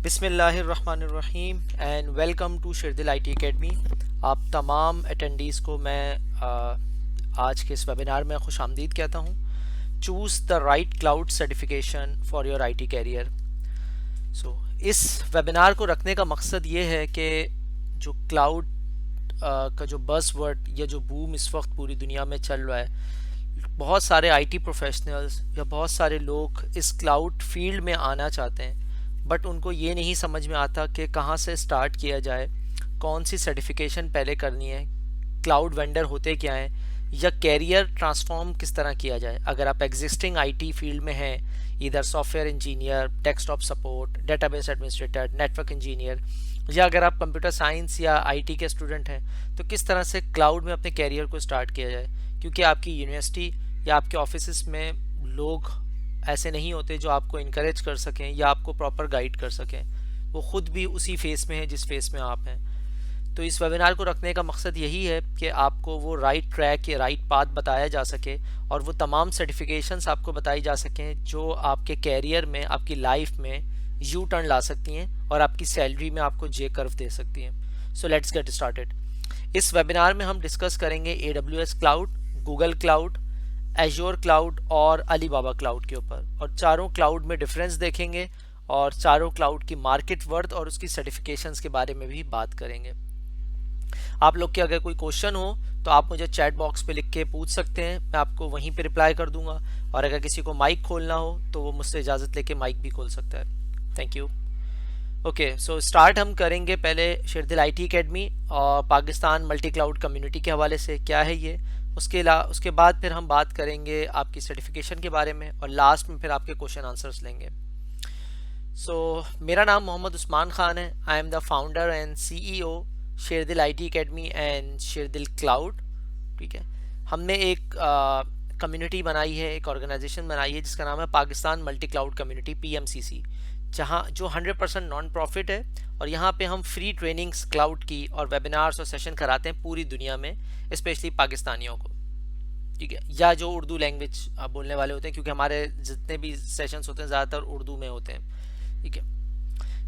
बिस्मिल्लाहिर्रहमानिर्रहीम and welcome to Shirdil IT Academy. आप तमाम अटेंडीज़ को मैं आज के इस वेबिनार में खुश आमदीद कहता हूँ। Choose the right cloud certification for your IT career. इस वेबिनार को रखने का मकसद ये है कि जो क्लाउड का जो बज़ वर्ड या जो बूम इस वक्त पूरी दुनिया में चल रहा है, बहुत सारे आईटी प्रोफेशनल्स या बहुत सारे लोग इस क्लाउड फील्ड में आना चाहते हैं, बट उनको ये नहीं समझ में आता कि कहाँ से स्टार्ट किया जाए, कौन सी सर्टिफिकेशन पहले करनी है, क्लाउड वेंडर होते क्या हैं, या कैरियर ट्रांसफॉर्म किस तरह किया जाए। अगर आप एग्जिस्टिंग आईटी फील्ड में हैं, इधर software engineer, desktop support, database administrator, network engineer, या अगर आप कंप्यूटर साइंस या आईटी के स्टूडेंट हैं, तो किस तरह से क्लाउड में अपने कैरियर को स्टार्ट किया जाए। क्योंकि आपकी यूनिवर्सिटी या आपके ऑफिस में लोग ऐसे नहीं होते जो आपको इनकरेज कर सकें या आपको प्रॉपर गाइड कर सकें। वो ख़ुद भी उसी फेस में है जिस फेस में आप हैं। तो इस वेबिनार को रखने का मकसद यही है कि आपको वो राइट ट्रैक या राइट पाथ बताया जा सके और वो तमाम सर्टिफिकेशंस आपको बताई जा सकें जो आपके कैरियर में, आपकी लाइफ में यू टर्न ला सकती हैं और आपकी सैलरी में आपको जे कर्व दे सकती हैं। So let's get started. इस वेबिनार में हम डिस्कस करेंगे AWS cloud, Google cloud, azure cloud और अलीबाबा क्लाउड के ऊपर, और चारों क्लाउड में डिफरेंस देखेंगे और चारों क्लाउड की मार्केट वर्थ और उसकी सर्टिफिकेशंस के बारे में भी बात करेंगे। आप लोग के अगर कोई क्वेश्चन हो तो आप मुझे चैट बॉक्स पे लिख के पूछ सकते हैं, मैं आपको वहीं पे रिप्लाई कर दूंगा। और अगर किसी को माइक खोलना हो तो वो मुझसे इजाज़त लेके माइक भी खोल सकता है। Thank you. Okay, so start हम करेंगे पहले शिरदिल आईटी एकेडमी और पाकिस्तान मल्टी क्लाउड कम्युनिटी के हवाले से, क्या है ये। उसके बाद फिर हम बात करेंगे आपकी सर्टिफिकेशन के बारे में और लास्ट में फिर आपके क्वेश्चन आंसर्स लेंगे। मेरा नाम मोहम्मद उस्मान खान है। I am the founder and CEO Shirdil IT Academy and Shirdil Cloud. ठीक है, हमने एक कम्युनिटी बनाई है, एक ऑर्गेनाइजेशन बनाई है जिसका नाम है Pakistan multi cloud community PMCC, जहाँ जो 100% नॉन प्रॉफिट है। और यहाँ पे हम फ्री ट्रेनिंग्स क्लाउड की और वेबिनार्स और सेशन कराते हैं पूरी दुनिया में, स्पेशली पाकिस्तानियों को। ठीक है, या जो उर्दू लैंग्वेज बोलने वाले होते हैं, क्योंकि हमारे जितने भी सेशंस होते हैं ज़्यादातर उर्दू में होते हैं। ठीक है,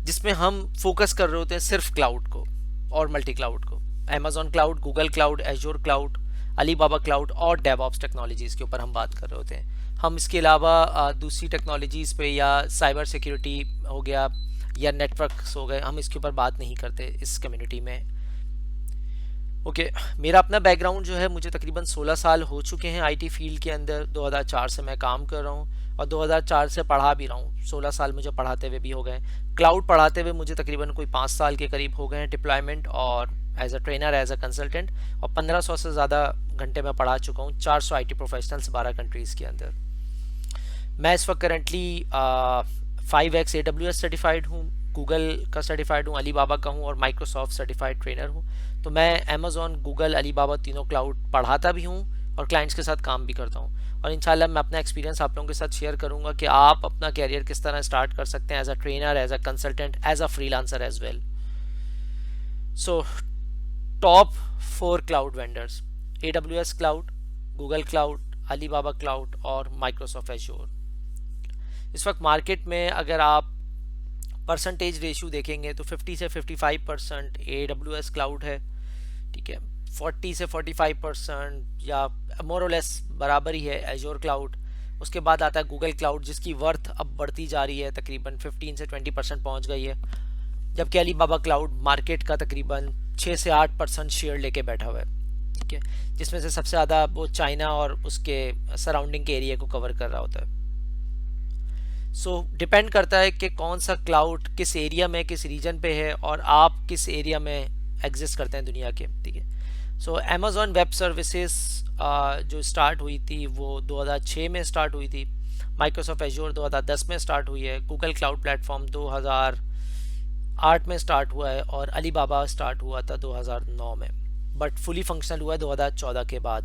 जिसमें हम फोकस कर रहे होते हैं सिर्फ क्लाउड को और मल्टी क्लाउड को। Amazon cloud, Google cloud, azure cloud, Alibaba cloud और डेवऑप्स टेक्नोलॉजीज़ के ऊपर हम बात कर रहे होते हैं। हम इसके अलावा दूसरी टेक्नोलॉजीज़ पे या साइबर सिक्योरिटी हो गया या नेटवर्क्स हो गए, हम इसके ऊपर बात नहीं करते इस कम्युनिटी में। ओके, मेरा अपना बैकग्राउंड जो है, मुझे तकरीबन 16 साल हो चुके हैं आईटी फील्ड के अंदर। 2004 से मैं काम कर रहा हूँ और 2004 से पढ़ा भी रहा हूँ। 16 साल मुझे पढ़ाते हुए भी हो गए। क्लाउड पढ़ाते हुए मुझे तकरीबन कोई 5 साल के करीब हो गए हैं, डिप्लॉयमेंट और as a trainer, as a consultant. और 1500 से ज़्यादा घंटे मैं पढ़ा चुका हूँ, 400 आईटी प्रोफेशनल्स 12 कंट्रीज़ के अंदर। मैं इस वक्त करेंटली 5x AWS सर्टिफाइड हूँ, गूगल का सर्टिफाइड हूँ, अलीबाबा का हूँ और माइक्रोसॉफ्ट सर्टिफाइड ट्रेनर हूँ। तो मैं अमेजॉन, गूगल, अलीबाबा तीनों क्लाउड पढ़ाता भी हूँ और क्लाइंट्स के साथ काम भी करता हूँ। और इंशाल्लाह मैं अपना एक्सपीरियंस आप लोगों के साथ शेयर करूँगा कि आप अपना कैरियर किस तरह स्टार्ट कर सकते हैं as a trainer, as a consultant, as a freelancer as well. So top 4 cloud vendors: AWS cloud, Google cloud, Alibaba cloud और माइक्रोसॉफ्ट एज्योर। इस वक्त मार्केट में अगर आप परसेंटेज रेशियो देखेंगे तो 50 से 55% AWS क्लाउड है। ठीक है, 40 से 45% या मोर और लेस बराबर ही है एज्योर क्लाउड। उसके बाद आता है गूगल क्लाउड, जिसकी वर्थ अब बढ़ती जा रही है, तकरीबन 15 से 20% पहुंच गई है। जबकि अलीबाबा क्लाउड मार्केट का तकरीबन 6 से 8% शेयर लेके बैठा हुआ है। ठीक है, जिसमें से सबसे ज़्यादा वो चाइना और उसके सराउंडिंग के एरिया को कवर कर रहा होता है। डिपेंड करता है कि कौन सा क्लाउड किस एरिया में, किस रीजन पे है और आप किस एरिया में एग्जिस्ट करते हैं दुनिया के। ठीक है, अमेजॉन वेब सर्विसेज जो स्टार्ट हुई थी वो 2006 में स्टार्ट हुई थी। माइक्रोसॉफ्ट एज्योर 2010 में स्टार्ट हुई है। गूगल क्लाउड प्लेटफॉर्म 2008 में स्टार्ट हुआ है और अलीबाबा स्टार्ट हुआ था 2009 में, बट फुली फंक्शनल हुआ है 2014 के बाद।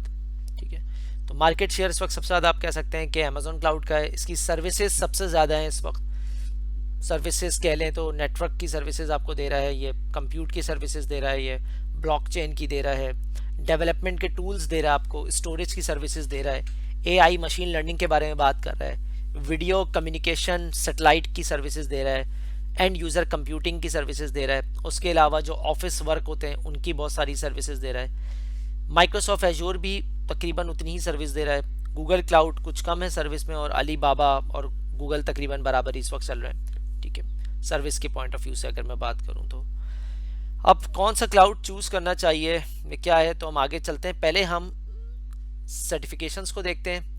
ठीक है, तो मार्केट शेयर इस वक्त सबसे ज़्यादा आप कह सकते हैं कि अमेजॉन क्लाउड का है। इसकी सर्विसेज सबसे ज़्यादा है इस वक्त। सर्विसेज कह लें तो नेटवर्क की सर्विसेज आपको दे रहा है ये, कंप्यूट की सर्विसेज दे रहा है ये, ब्लॉकचेन की दे रहा है, डेवलपमेंट के टूल्स दे रहा है आपको, स्टोरेज की सर्विसेज दे रहा है, AI मशीन लर्निंग के बारे में बात कर रहा है, वीडियो कम्युनिकेशन सैटेलाइट की सर्विसेज दे रहा है, एंड यूज़र कंप्यूटिंग की सर्विसेज दे रहा है, उसके अलावा जो ऑफिस वर्क होते हैं उनकी बहुत सारी सर्विसेज दे रहा है। माइक्रोसॉफ्ट एजूर भी तकरीबन उतनी ही सर्विस दे रहा है। गूगल क्लाउड कुछ कम है सर्विस में, और अली बाबा और गूगल तकरीबन बराबर इस वक्त चल रहे हैं। ठीक है, सर्विस के पॉइंट ऑफ व्यू से अगर मैं बात करूं तो अब कौन सा क्लाउड चूज़ करना चाहिए क्या है, तो हम आगे चलते हैं। पहले हम सर्टिफिकेशंस को देखते हैं।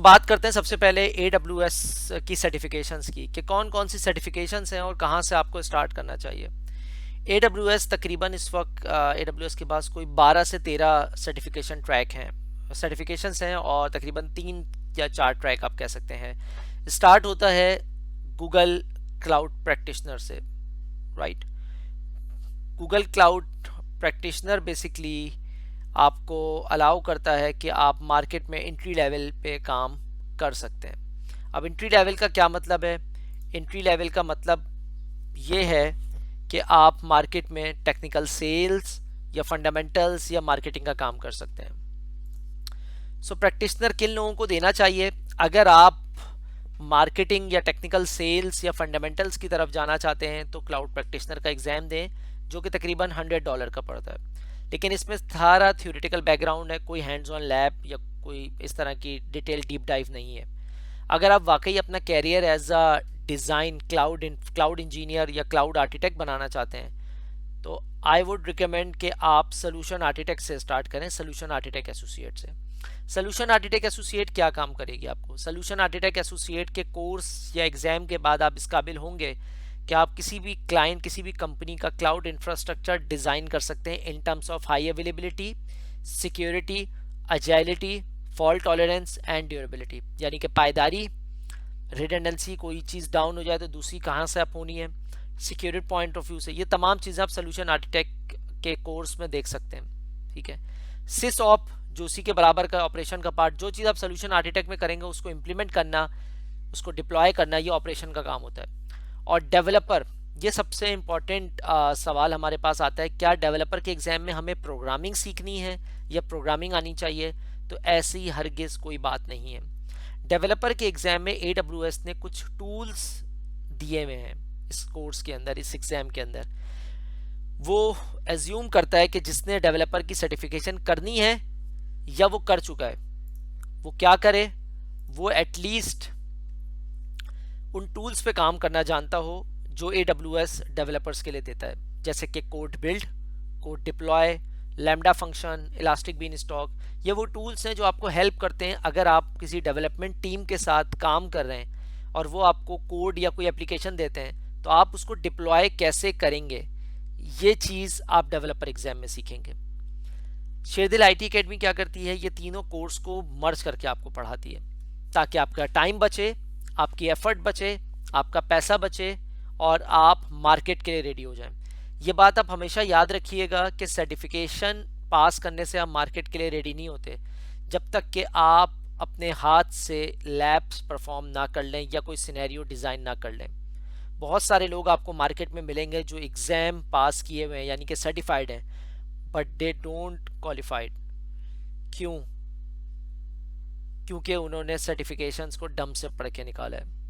बात करते हैं सबसे पहले AWS की सर्टिफिकेशंस की, कि कौन कौन सी सर्टिफिकेशंस हैं और कहाँ से आपको स्टार्ट करना चाहिए। AWS तकरीबन इस वक्त AWS के पास कोई 12 से 13 सर्टिफिकेशन ट्रैक हैं, सर्टिफिकेशंस हैं, और तकरीबन 3 या 4 ट्रैक आप कह सकते हैं। स्टार्ट होता है गूगल क्लाउड प्रैक्टिशनर से, right. Google cloud practitioner basically आपको अलाउ करता है कि आप मार्केट में एंट्री लेवल पे काम कर सकते हैं। अब एंट्री लेवल का क्या मतलब है? एंट्री लेवल का मतलब ये है कि आप मार्केट में टेक्निकल सेल्स या फंडामेंटल्स या मार्केटिंग का काम कर सकते हैं। प्रैक्टिशनर किन लोगों को देना चाहिए? अगर आप मार्केटिंग या टेक्निकल सेल्स या फंडामेंटल्स की तरफ जाना चाहते हैं तो क्लाउड प्रैक्टिशनर का एग्जाम दें, जो कि तकरीबन $100 का पड़ता है। लेकिन इसमें सारा थ्योरेटिकल बैकग्राउंड है, कोई हैंड्स ऑन लैब या कोई इस तरह की डिटेल डीप डाइव नहीं है। अगर आप वाकई अपना career as a design cloud engineer या क्लाउड आर्किटेक्ट बनाना चाहते हैं तो आई वुड रिकमेंड कि आप सोल्यूशन आर्किटेक्ट से स्टार्ट करें, सोल्यूशन आर्किटेक्ट एसोसिएट से। सोल्यूशन आर्किटेक्ट एसोसिएट क्या काम करेगी आपको? सोल्यूशन आर्किटेक्ट एसोसिएट के कोर्स या एग्जाम के बाद आप इस काबिल होंगे कि आप किसी भी क्लाइंट, किसी भी कंपनी का क्लाउड इंफ्रास्ट्रक्चर डिज़ाइन कर सकते हैं in terms of high availability, security, agility, fault tolerance and durability, यानी कि पायदारी, रिडंडेंसी, कोई चीज़ डाउन हो जाए तो दूसरी कहाँ से अप होनी है, सिक्योरिटी पॉइंट ऑफ व्यू से, ये तमाम चीज़ें आप सोल्यूशन आर्किटेक्ट के कोर्स में देख सकते हैं। ठीक है, सिस ऑप जो उसी के बराबर का ऑपरेशन का पार्ट, जो चीज़ आप सोल्यूशन आर्किटेक्ट में करेंगे उसको इम्प्लीमेंट करना, उसको डिप्लॉय करना, ये ऑपरेशन का काम होता है। और डेवलपर, ये सबसे इम्पॉर्टेंट सवाल हमारे पास आता है, क्या डेवलपर के एग्जाम में हमें प्रोग्रामिंग सीखनी है या प्रोग्रामिंग आनी चाहिए? तो ऐसी हरगिज़ कोई बात नहीं है। डेवलपर के एग्जाम में AWS ने कुछ टूल्स दिए हुए हैं इस कोर्स के अंदर, इस एग्जाम के अंदर। वो एज्यूम करता है कि जिसने डेवलपर की सर्टिफिकेशन करनी है या वो कर चुका है, वो क्या करे, वो एटलीस्ट उन टूल्स पे काम करना जानता हो जो AWS डेवलपर्स के लिए देता है, जैसे कि code build, code deploy, lambda function, elastic beanstalk. ये वो टूल्स हैं जो आपको हेल्प करते हैं अगर आप किसी डेवलपमेंट टीम के साथ काम कर रहे हैं और वो आपको कोड या कोई एप्लीकेशन देते हैं तो आप उसको डिप्लॉय कैसे करेंगे, ये चीज़ आप डेवलपर एग्जाम में सीखेंगे। शेरदिल IT अकेडमी क्या करती है, ये तीनों कोर्स को मर्ज करके आपको पढ़ाती है ताकि आपका टाइम बचे, आपकी एफर्ट बचे, आपका पैसा बचे और आप मार्केट के लिए रेडी हो जाएं। ये बात आप हमेशा याद रखिएगा कि सर्टिफिकेशन पास करने से आप मार्केट के लिए रेडी नहीं होते जब तक कि आप अपने हाथ से लैब्स परफॉर्म ना कर लें या कोई सिनेरियो डिज़ाइन ना कर लें। बहुत सारे लोग आपको मार्केट में मिलेंगे जो एग्ज़ाम पास किए हुए हैं यानी कि सर्टिफाइड हैं, बट दे डोंट क्वालिफाइड। क्यों? क्योंकि उन्होंने सर्टिफिकेशंस को डम से पढ़ के निकाला है।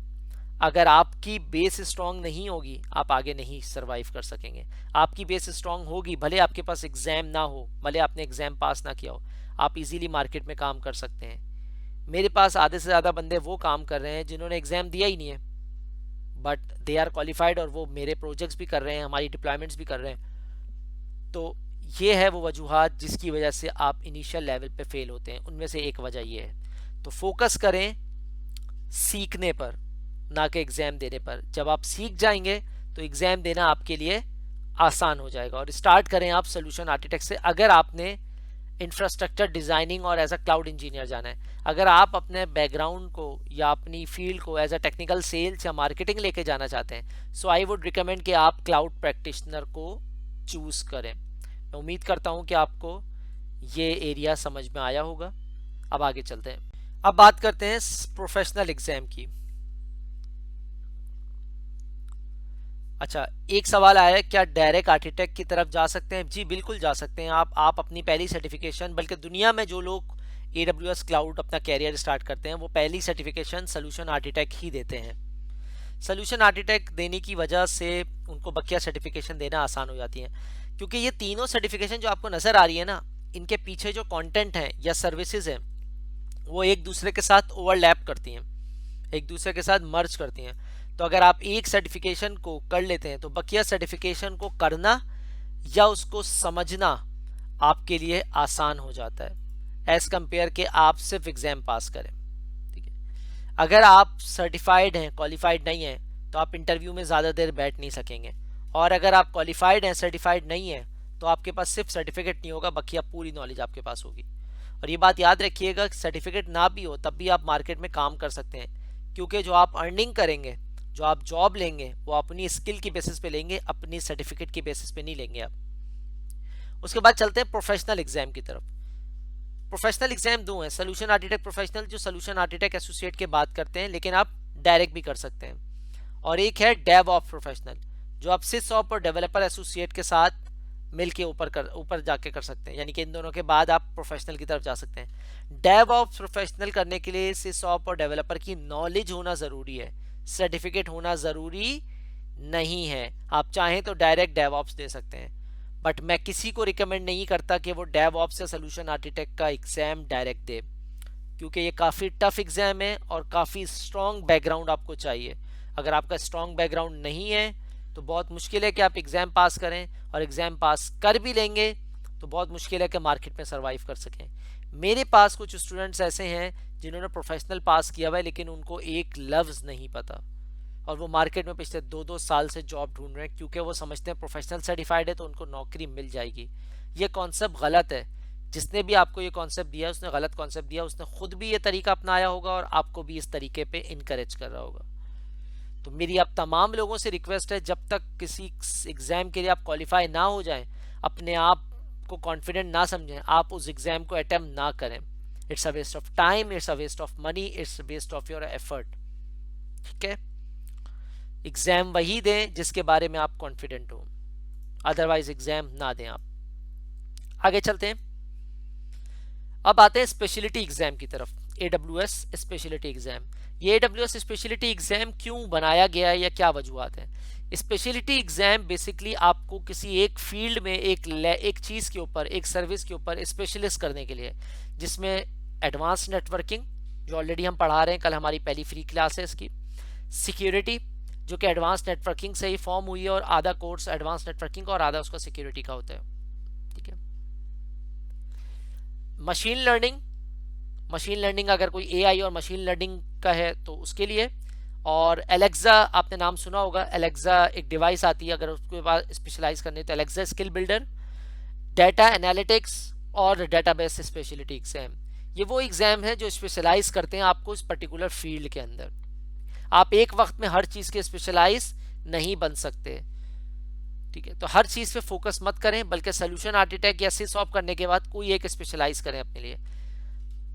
अगर आपकी बेस स्ट्रांग नहीं होगी आप आगे नहीं सरवाइव कर सकेंगे। आपकी बेस स्ट्रांग होगी, भले आपके पास एग्जाम ना हो, भले आपने एग्जाम पास ना किया हो, आप इजीली मार्केट में काम कर सकते हैं। मेरे पास आधे से ज़्यादा बंदे वो काम कर रहे हैं जिन्होंने एग्जाम दिया ही नहीं है, बट दे आर क्वालिफाइड और वो मेरे प्रोजेक्ट्स भी कर रहे हैं, हमारी डिप्लॉयमेंट्स भी कर रहे हैं। तो ये है वो वजूहात जिसकी वजह से आप इनिशियल लेवल पे फेल होते हैं, उनमें से एक वजह ये है। तो फोकस करें सीखने पर, ना कि एग्ज़ाम देने पर। जब आप सीख जाएंगे तो एग्ज़ाम देना आपके लिए आसान हो जाएगा। और स्टार्ट करें आप सोल्यूशन आर्किटेक्ट से अगर आपने इंफ्रास्ट्रक्चर डिज़ाइनिंग और एज अ क्लाउड इंजीनियर जाना है। अगर आप अपने बैकग्राउंड को या अपनी फील्ड को एज अ टेक्निकल सेल्स या मार्केटिंग लेके जाना चाहते हैं, सो आई वुड रिकमेंड कि आप क्लाउड प्रैक्टिशनर को चूज़ करें। मैं उम्मीद करता हूँ कि आपको ये एरिया समझ में आया होगा। अब आगे चलते हैं। अब बात करते हैं प्रोफेशनल एग्जाम की। अच्छा, एक सवाल आया है, क्या डायरेक्ट आर्किटेक्ट की तरफ जा सकते हैं? जी बिल्कुल जा सकते हैं आप अपनी पहली सर्टिफिकेशन, बल्कि दुनिया में जो लोग AWS क्लाउड अपना कैरियर स्टार्ट करते हैं वो पहली सर्टिफिकेशन सोल्यूशन आर्किटेक्ट ही देते हैं। सोल्यूशन आर्किटेक्ट देने की वजह से उनको बकिया सर्टिफिकेशन देना आसान हो जाती है, क्योंकि ये तीनों सर्टिफिकेशन जो आपको नज़र आ रही है ना, इनके पीछे जो कंटेंट है या सर्विसेज हैं वो एक दूसरे के साथ ओवरलैप करती हैं, एक दूसरे के साथ मर्ज करती हैं। तो अगर आप एक सर्टिफिकेशन को कर लेते हैं तो बकिया सर्टिफिकेशन को करना या उसको समझना आपके लिए आसान हो जाता है एज कंपेयर के आप सिर्फ एग्जाम पास करें। ठीक है, अगर आप सर्टिफाइड हैं, क्वालिफाइड नहीं हैं, तो आप इंटरव्यू में ज़्यादा देर बैठ नहीं सकेंगे, और अगर आप क्वालिफाइड हैं, सर्टिफाइड नहीं हैं, तो आपके पास सिर्फ सर्टिफिकेट नहीं होगा, बकिया पूरी नॉलेज आपके पास होगी। और ये बात याद रखिएगा, सर्टिफिकेट ना भी हो तब भी आप मार्केट में काम कर सकते हैं, क्योंकि जो आप अर्निंग करेंगे, जो आप जॉब लेंगे, वो अपनी स्किल की बेसिस पे लेंगे, अपनी सर्टिफिकेट की बेसिस पे नहीं लेंगे आप। उसके बाद चलते हैं प्रोफेशनल एग्जाम की तरफ। प्रोफेशनल एग्जाम दो हैं, सोल्यूशन आर्किटेक्ट प्रोफेशनल, जो सोल्यूशन आर्किटेक्ट एसोसिएट के बात करते हैं, लेकिन आप डायरेक्ट भी कर सकते हैं, और एक है डेवऑप्स प्रोफेशनल, जो आप सिसऑप और डेवलपर एसोसिएट के साथ मिल के ऊपर जाके कर सकते हैं, यानी कि इन दोनों के बाद आप प्रोफेशनल की तरफ जा सकते हैं। डेवऑप्स प्रोफेशनल करने के लिए सिसऑप और डेवलपर की नॉलेज होना ज़रूरी है, सर्टिफिकेट होना ज़रूरी नहीं है। आप चाहें तो डायरेक्ट डेवऑप्स दे सकते हैं, बट मैं किसी को रिकमेंड नहीं करता कि वो डेवऑप्स या सोल्यूशन आर्किटेक्ट का एग्ज़ाम डायरेक्ट दे, क्योंकि ये काफ़ी टफ एग्ज़ाम है और काफ़ी स्ट्रॉन्ग बैकग्राउंड आपको चाहिए। अगर आपका स्ट्रॉन्ग बैकग्राउंड नहीं है तो बहुत मुश्किल है कि आप एग्ज़ाम पास करें, और एग्ज़ाम पास कर भी लेंगे तो बहुत मुश्किल है कि मार्केट में सर्वाइव कर सकें। मेरे पास कुछ स्टूडेंट्स ऐसे हैं जिन्होंने प्रोफेशनल पास किया हुआ है, लेकिन उनको एक लफ्ज़ नहीं पता, और वो मार्केट में पिछले 2-2 साल से जॉब ढूंढ रहे हैं, क्योंकि वो समझते हैं प्रोफेशनल सर्टिफाइड है तो उनको नौकरी मिल जाएगी। ये कॉन्सेप्ट गलत है। जिसने भी आपको ये कॉन्सेप्ट दिया उसने गलत कॉन्सेप्ट दिया, उसने खुद भी ये तरीका अपनाया होगा और आपको भी इस तरीके पे इनकरेज कर रहा होगा। तो मेरी आप तमाम लोगों से रिक्वेस्ट है, जब तक किसी एग्ज़ाम के लिए आप क्वालिफाई ना हो जाएं, अपने आप को कॉन्फिडेंट ना समझें, आप उस एग्ज़ाम को अटेम्प्ट ना करें। It's a waste of time, it's a waste of money, it's a waste of your effort. ठीक है, एग्ज़ाम वही दें जिसके बारे में आप कॉन्फिडेंट हो, अदरवाइज एग्ज़ाम ना दें आप। आगे चलते हैं, अब आते हैं स्पेशलिटी एग्ज़ाम की तरफ। AWS स्पेशलिटी एग्ज़ाम, ये AWS स्पेशलिटी एग्ज़ाम क्यों बनाया गया है या क्या वजूहत है? स्पेशलिटी एग्ज़ाम बेसिकली आपको किसी एक फील्ड में एक चीज़ के ऊपर, एक सर्विस के ऊपर स्पेशलिस्ट करने के लिए, जिसमें एडवांस नेटवर्किंग जो ऑलरेडी हम पढ़ा रहे हैं, कल हमारी पहली फ्री क्लास है इसकी, सिक्योरिटी जो कि एडवांस नेटवर्किंग से ही फॉर्म हुई है, और आधा कोर्स एडवांस नेटवर्किंग का और आधा उसका सिक्योरिटी का होता है। ठीक है, मशीन लर्निंग, मशीन लर्निंग अगर कोई AI और मशीन लर्निंग का है तो उसके लिए, और एलेक्सा, आपने नाम सुना होगा, एलेक्सा एक डिवाइस आती है, अगर उसके बाद स्पेशलाइज करने तो Alexa skill builder, data analytics और डेटाबेस स्पेशलिटी एग्जाम। ये वो एग्जाम है जो स्पेशलाइज करते हैं आपको इस पर्टिकुलर फील्ड के अंदर। आप एक वक्त में हर चीज़ के स्पेशलाइज नहीं बन सकते। ठीक है, तो हर चीज़ पे फोकस मत करें, बल्कि सोल्यूशन आर्किटेक्ट या सिसऑप करने के बाद कोई एक स्पेशलाइज करें अपने लिए।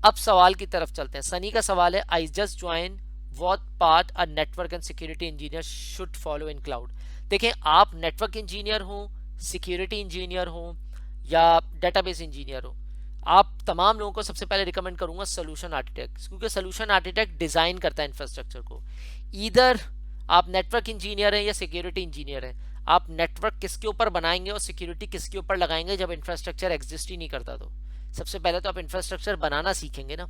अब सवाल की तरफ चलते हैं। सनी का सवाल है, I just join, what part a network and security engineer should follow in cloud. देखें, आप नेटवर्क इंजीनियर हो, सिक्योरिटी इंजीनियर हो या डेटाबेस इंजीनियर हो, आप तमाम लोगों को सबसे पहले रिकमेंड करूंगा सोल्यूशन आर्किटेक्ट, क्योंकि सोल्यूशन आर्किटेक्ट डिजाइन करता है इंफ्रास्ट्रक्चर को। ईदर आप नेटवर्क इंजीनियर हैं या सिक्योरिटी इंजीनियर हैं, आप नेटवर्क किसके ऊपर बनाएंगे और सिक्योरिटी किसके ऊपर लगाएंगे जब इंफ्रास्ट्रक्चर एग्जिस्ट ही नहीं करता। तो सबसे पहले तो आप इंफ्रास्ट्रक्चर बनाना सीखेंगे ना।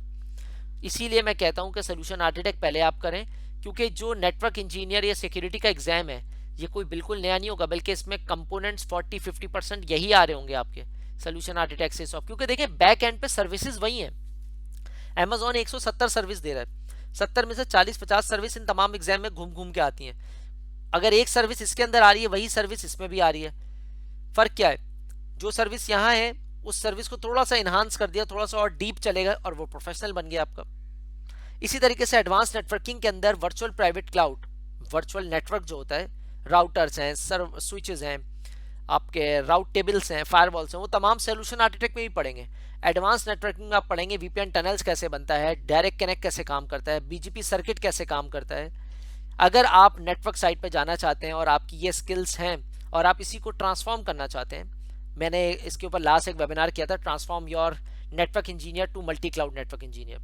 इसीलिए मैं कहता हूं कि सोल्यूशन आर्किटेक्ट पहले आप करें, क्योंकि जो नेटवर्क इंजीनियर या सिक्योरिटी का एग्जाम है ये कोई बिल्कुल नया नहीं होगा, बल्कि इसमें कंपोनेंट्स 40-50% यही आ रहे होंगे आपके सोल्यूशन आर्किटेक्ट से सॉफ्ट। क्योंकि देखिए बैक एंड पे सर्विसेज वही हैं। अमेजोन 170 सर्विस दे रहा है, 70 में से 40-50 सर्विस इन तमाम एग्जाम में घूम घूम के आती हैं। अगर एक सर्विस इसके अंदर आ रही है, वही सर्विस इसमें भी आ रही है। फर्क क्या है? जो सर्विस यहाँ है उस सर्विस को थोड़ा सा इन्हांस कर दिया, थोड़ा सा और डीप चलेगा और वो प्रोफेशनल बन गया आपका। इसी तरीके से एडवांस नेटवर्किंग के अंदर virtual private cloud, virtual network जो होता है, राउटर्स हैं, स्विचेस हैं, आपके राउट टेबल्स हैं, फायरवॉल्स हैं, वो तमाम सोल्यूशन आर्किटेक्ट में भी पढ़ेंगे। एडवांस नेटवर्किंग में आप पढ़ेंगे VPN टनल्स कैसे बनता है, डायरेक्ट कनेक्ट कैसे काम करता है, BGP सर्किट कैसे काम करता है। अगर आप नेटवर्क साइट पे जाना चाहते हैं और आपकी ये स्किल्स हैं और आप इसी को ट्रांसफॉर्म करना चाहते हैं, मैंने इसके ऊपर लास्ट एक वेबिनार किया था, transform your network engineer to multi cloud network engineer,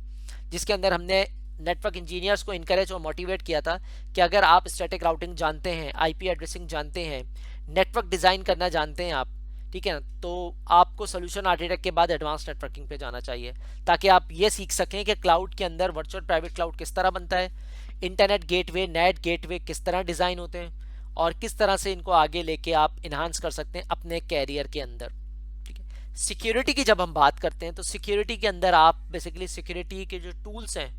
जिसके अंदर हमने नेटवर्क इंजीनियर्स को इनकरेज और मोटिवेट किया था कि अगर आप स्टैटिक राउटिंग जानते हैं, आईपी एड्रेसिंग जानते हैं, नेटवर्क डिज़ाइन करना जानते हैं आप, ठीक है ना, तो आपको सोल्यूशन आर्किटेक्ट के बाद एडवांस नेटवर्किंग पे जाना चाहिए, ताकि आप ये सीख सकें कि क्लाउड के अंदर वर्चुअल प्राइवेट क्लाउड किस तरह बनता है, इंटरनेट गेटवे, नेट गेटवे किस तरह डिज़ाइन होते हैं, और किस तरह से इनको आगे लेके आप इन्हांस कर सकते हैं अपने कैरियर के अंदर। ठीक है, सिक्योरिटी की जब हम बात करते हैं तो सिक्योरिटी के अंदर आप बेसिकली सिक्योरिटी के जो टूल्स हैं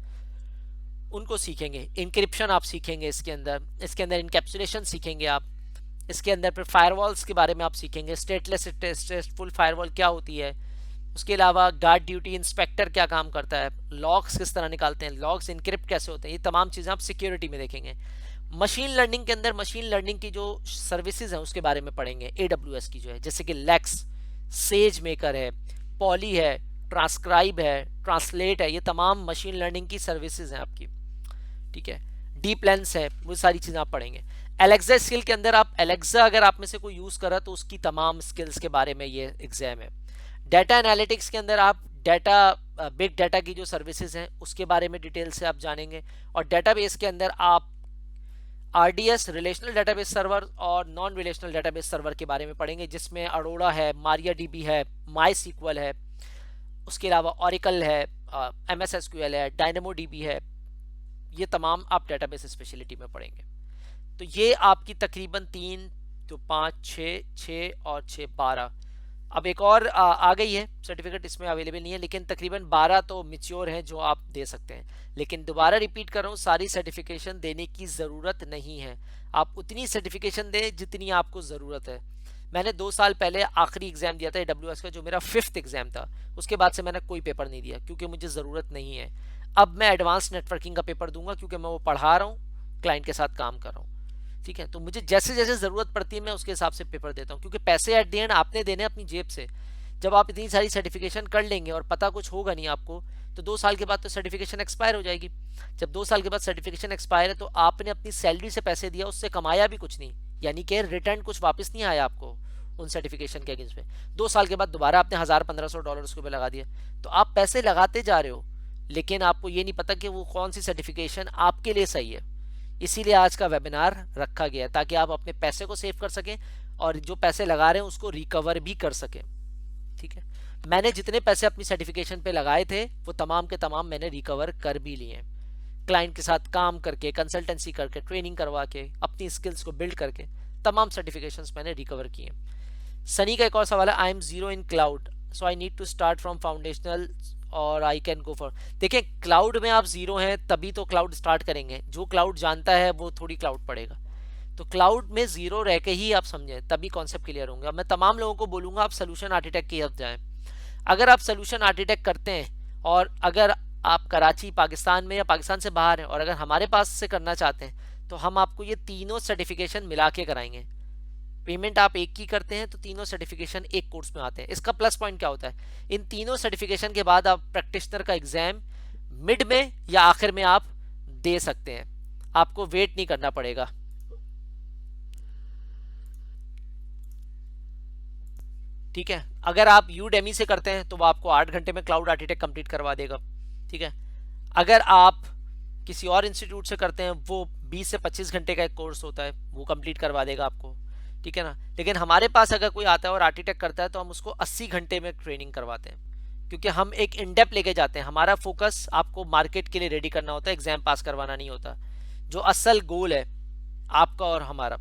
उनको सीखेंगे, इंक्रिप्शन आप सीखेंगे, इसके अंदर इनकैप्सुलेशन सीखेंगे आप, इसके अंदर फिर फायरवॉल्स के बारे में आप सीखेंगे, स्टेटलेस टेस्टफुल फायरवॉल क्या होती है, उसके अलावा गार्ड ड्यूटी इंस्पेक्टर क्या काम करता है, लॉग्स किस तरह निकालते हैं, लॉग्स इनक्रिप्ट कैसे होते हैं, ये तमाम चीज़ें आप सिक्योरिटी में देखेंगे। मशीन लर्निंग के अंदर मशीन लर्निंग की जो सर्विसेज हैं उसके बारे में पढ़ेंगे, AWS की जो है, जैसे कि लेक्स, सेज मेकर है, पॉली है, ट्रांसक्राइब है, ट्रांसलेट है, ये तमाम मशीन लर्निंग की सर्विसेज हैं आपकी। ठीक है, डीप लेंस है, वो सारी चीज़ें आप पढ़ेंगे। एलेक्सा स्किल के अंदर आप एलेक्सा अगर आप में से कोई यूज़ कर रहा तो उसकी तमाम स्किल्स के बारे में ये एग्जाम है। डाटा एनालिटिक्स के अंदर आप बिग डाटा की जो सर्विसेज हैं उसके बारे में डिटेल से आप जानेंगे, और डेटाबेस के अंदर आप RDS रिलेशनल डेटाबेस सर्वर और नॉन रिलेशनल डेटाबेस सर्वर के बारे में पढ़ेंगे, जिसमें अरोड़ा है, MariaDB है, MySQL है, उसके अलावा Oracle है, MS SQL है, DynamoDB है, ये तमाम आप डेटाबेस स्पेशलिटी में पढ़ेंगे। तो ये आपकी तकरीबन 3 तो 5 6 और 6 12, अब एक और आ गई है सर्टिफिकेट, इसमें अवेलेबल नहीं है, लेकिन तकरीबन 12 तो मिच्योर हैं जो आप दे सकते हैं। लेकिन दोबारा रिपीट कर रहा हूँ, सारी सर्टिफिकेशन देने की ज़रूरत नहीं है, आप उतनी सर्टिफिकेशन दें जितनी आपको ज़रूरत है। मैंने 2 साल पहले आखिरी एग्ज़ाम दिया था AWS का, जो मेरा 5th एग्ज़ाम था, उसके बाद से मैंने कोई पेपर नहीं दिया क्योंकि मुझे ज़रूरत नहीं है। अब मैं एडवांस नेटवर्किंग का पेपर दूंगा क्योंकि मैं वो पढ़ा रहा हूँ, क्लाइंट के साथ काम कर रहा हूँ। ठीक है, तो मुझे जैसे जैसे ज़रूरत पड़ती है मैं उसके हिसाब से पेपर देता हूँ, क्योंकि पैसे एट द एंड आपने देने अपनी जेब से। जब आप इतनी सारी सर्टिफिकेशन कर लेंगे और पता कुछ होगा नहीं आपको, तो 2 साल के बाद तो सर्टिफिकेशन एक्सपायर हो जाएगी। जब 2 साल के बाद सर्टिफिकेशन एक्सपायर है तो आपने अपनी सैलरी से पैसे दिया, उससे कमाया भी कुछ नहीं, यानी कि रिटर्न कुछ वापस नहीं आया आपको उन सर्टिफिकेशन के अगेंस्ट में। 2 साल के बाद दोबारा आपने $1000-1500 उसके ऊपर लगा दिया, तो आप पैसे लगाते जा रहे हो, लेकिन आपको ये नहीं पता कि वो कौन सी सर्टिफिकेशन आपके लिए सही है। इसीलिए आज का वेबिनार रखा गया है, ताकि आप अपने पैसे को सेव कर सकें और जो पैसे लगा रहे हैं उसको रिकवर भी कर सकें। ठीक है, मैंने जितने पैसे अपनी सर्टिफिकेशन पे लगाए थे वो तमाम के तमाम मैंने रिकवर कर भी लिए, क्लाइंट के साथ काम करके, कंसल्टेंसी करके, ट्रेनिंग करवा के, अपनी स्किल्स को बिल्ड करके तमाम सर्टिफिकेशंस मैंने रिकवर किए। सनी का एक और सवाल है, I am zero in cloud so I need to start from foundational और आई कैन गो फॉर। देखिए, क्लाउड में आप जीरो हैं तभी तो क्लाउड स्टार्ट करेंगे, जो क्लाउड जानता है वो थोड़ी क्लाउड पढ़ेगा। तो क्लाउड में जीरो रह के ही आप समझें, तभी कॉन्सेप्ट क्लियर होंगे। मैं तमाम लोगों को बोलूंगा आप सोल्यूशन आर्किटेक्ट की तरफ जाएं। अगर आप सोल्यूशन आर्किटेक्ट करते हैं और अगर आप कराची पाकिस्तान में या पाकिस्तान से बाहर हैं और अगर हमारे पास से करना चाहते हैं, तो हम आपको ये तीनों सर्टिफिकेशन मिला के कराएंगे। पेमेंट आप एक की करते हैं तो तीनों सर्टिफिकेशन एक कोर्स में आते हैं। इसका प्लस पॉइंट क्या होता है, इन तीनों सर्टिफिकेशन के बाद आप प्रैक्टिशनर का एग्जाम मिड में या आखिर में आप दे सकते हैं, आपको वेट नहीं करना पड़ेगा। ठीक है, अगर आप Udemy से करते हैं तो वो आपको 8 घंटे में क्लाउड आर्किटेक्ट कंप्लीट करवा देगा। ठीक है, अगर आप किसी और इंस्टीट्यूट से करते हैं वो 20 से 25 घंटे का एक कोर्स होता है, वो कंप्लीट करवा देगा आपको। ठीक है ना, लेकिन हमारे पास अगर कोई आता है और आर्किटेक्ट करता है तो हम उसको 80 घंटे में ट्रेनिंग करवाते हैं, क्योंकि हम एक इनडेप्थ लेके जाते हैं। हमारा फोकस आपको मार्केट के लिए रेडी करना होता है, एग्जाम पास करवाना नहीं होता, जो असल गोल है आपका और हमारा।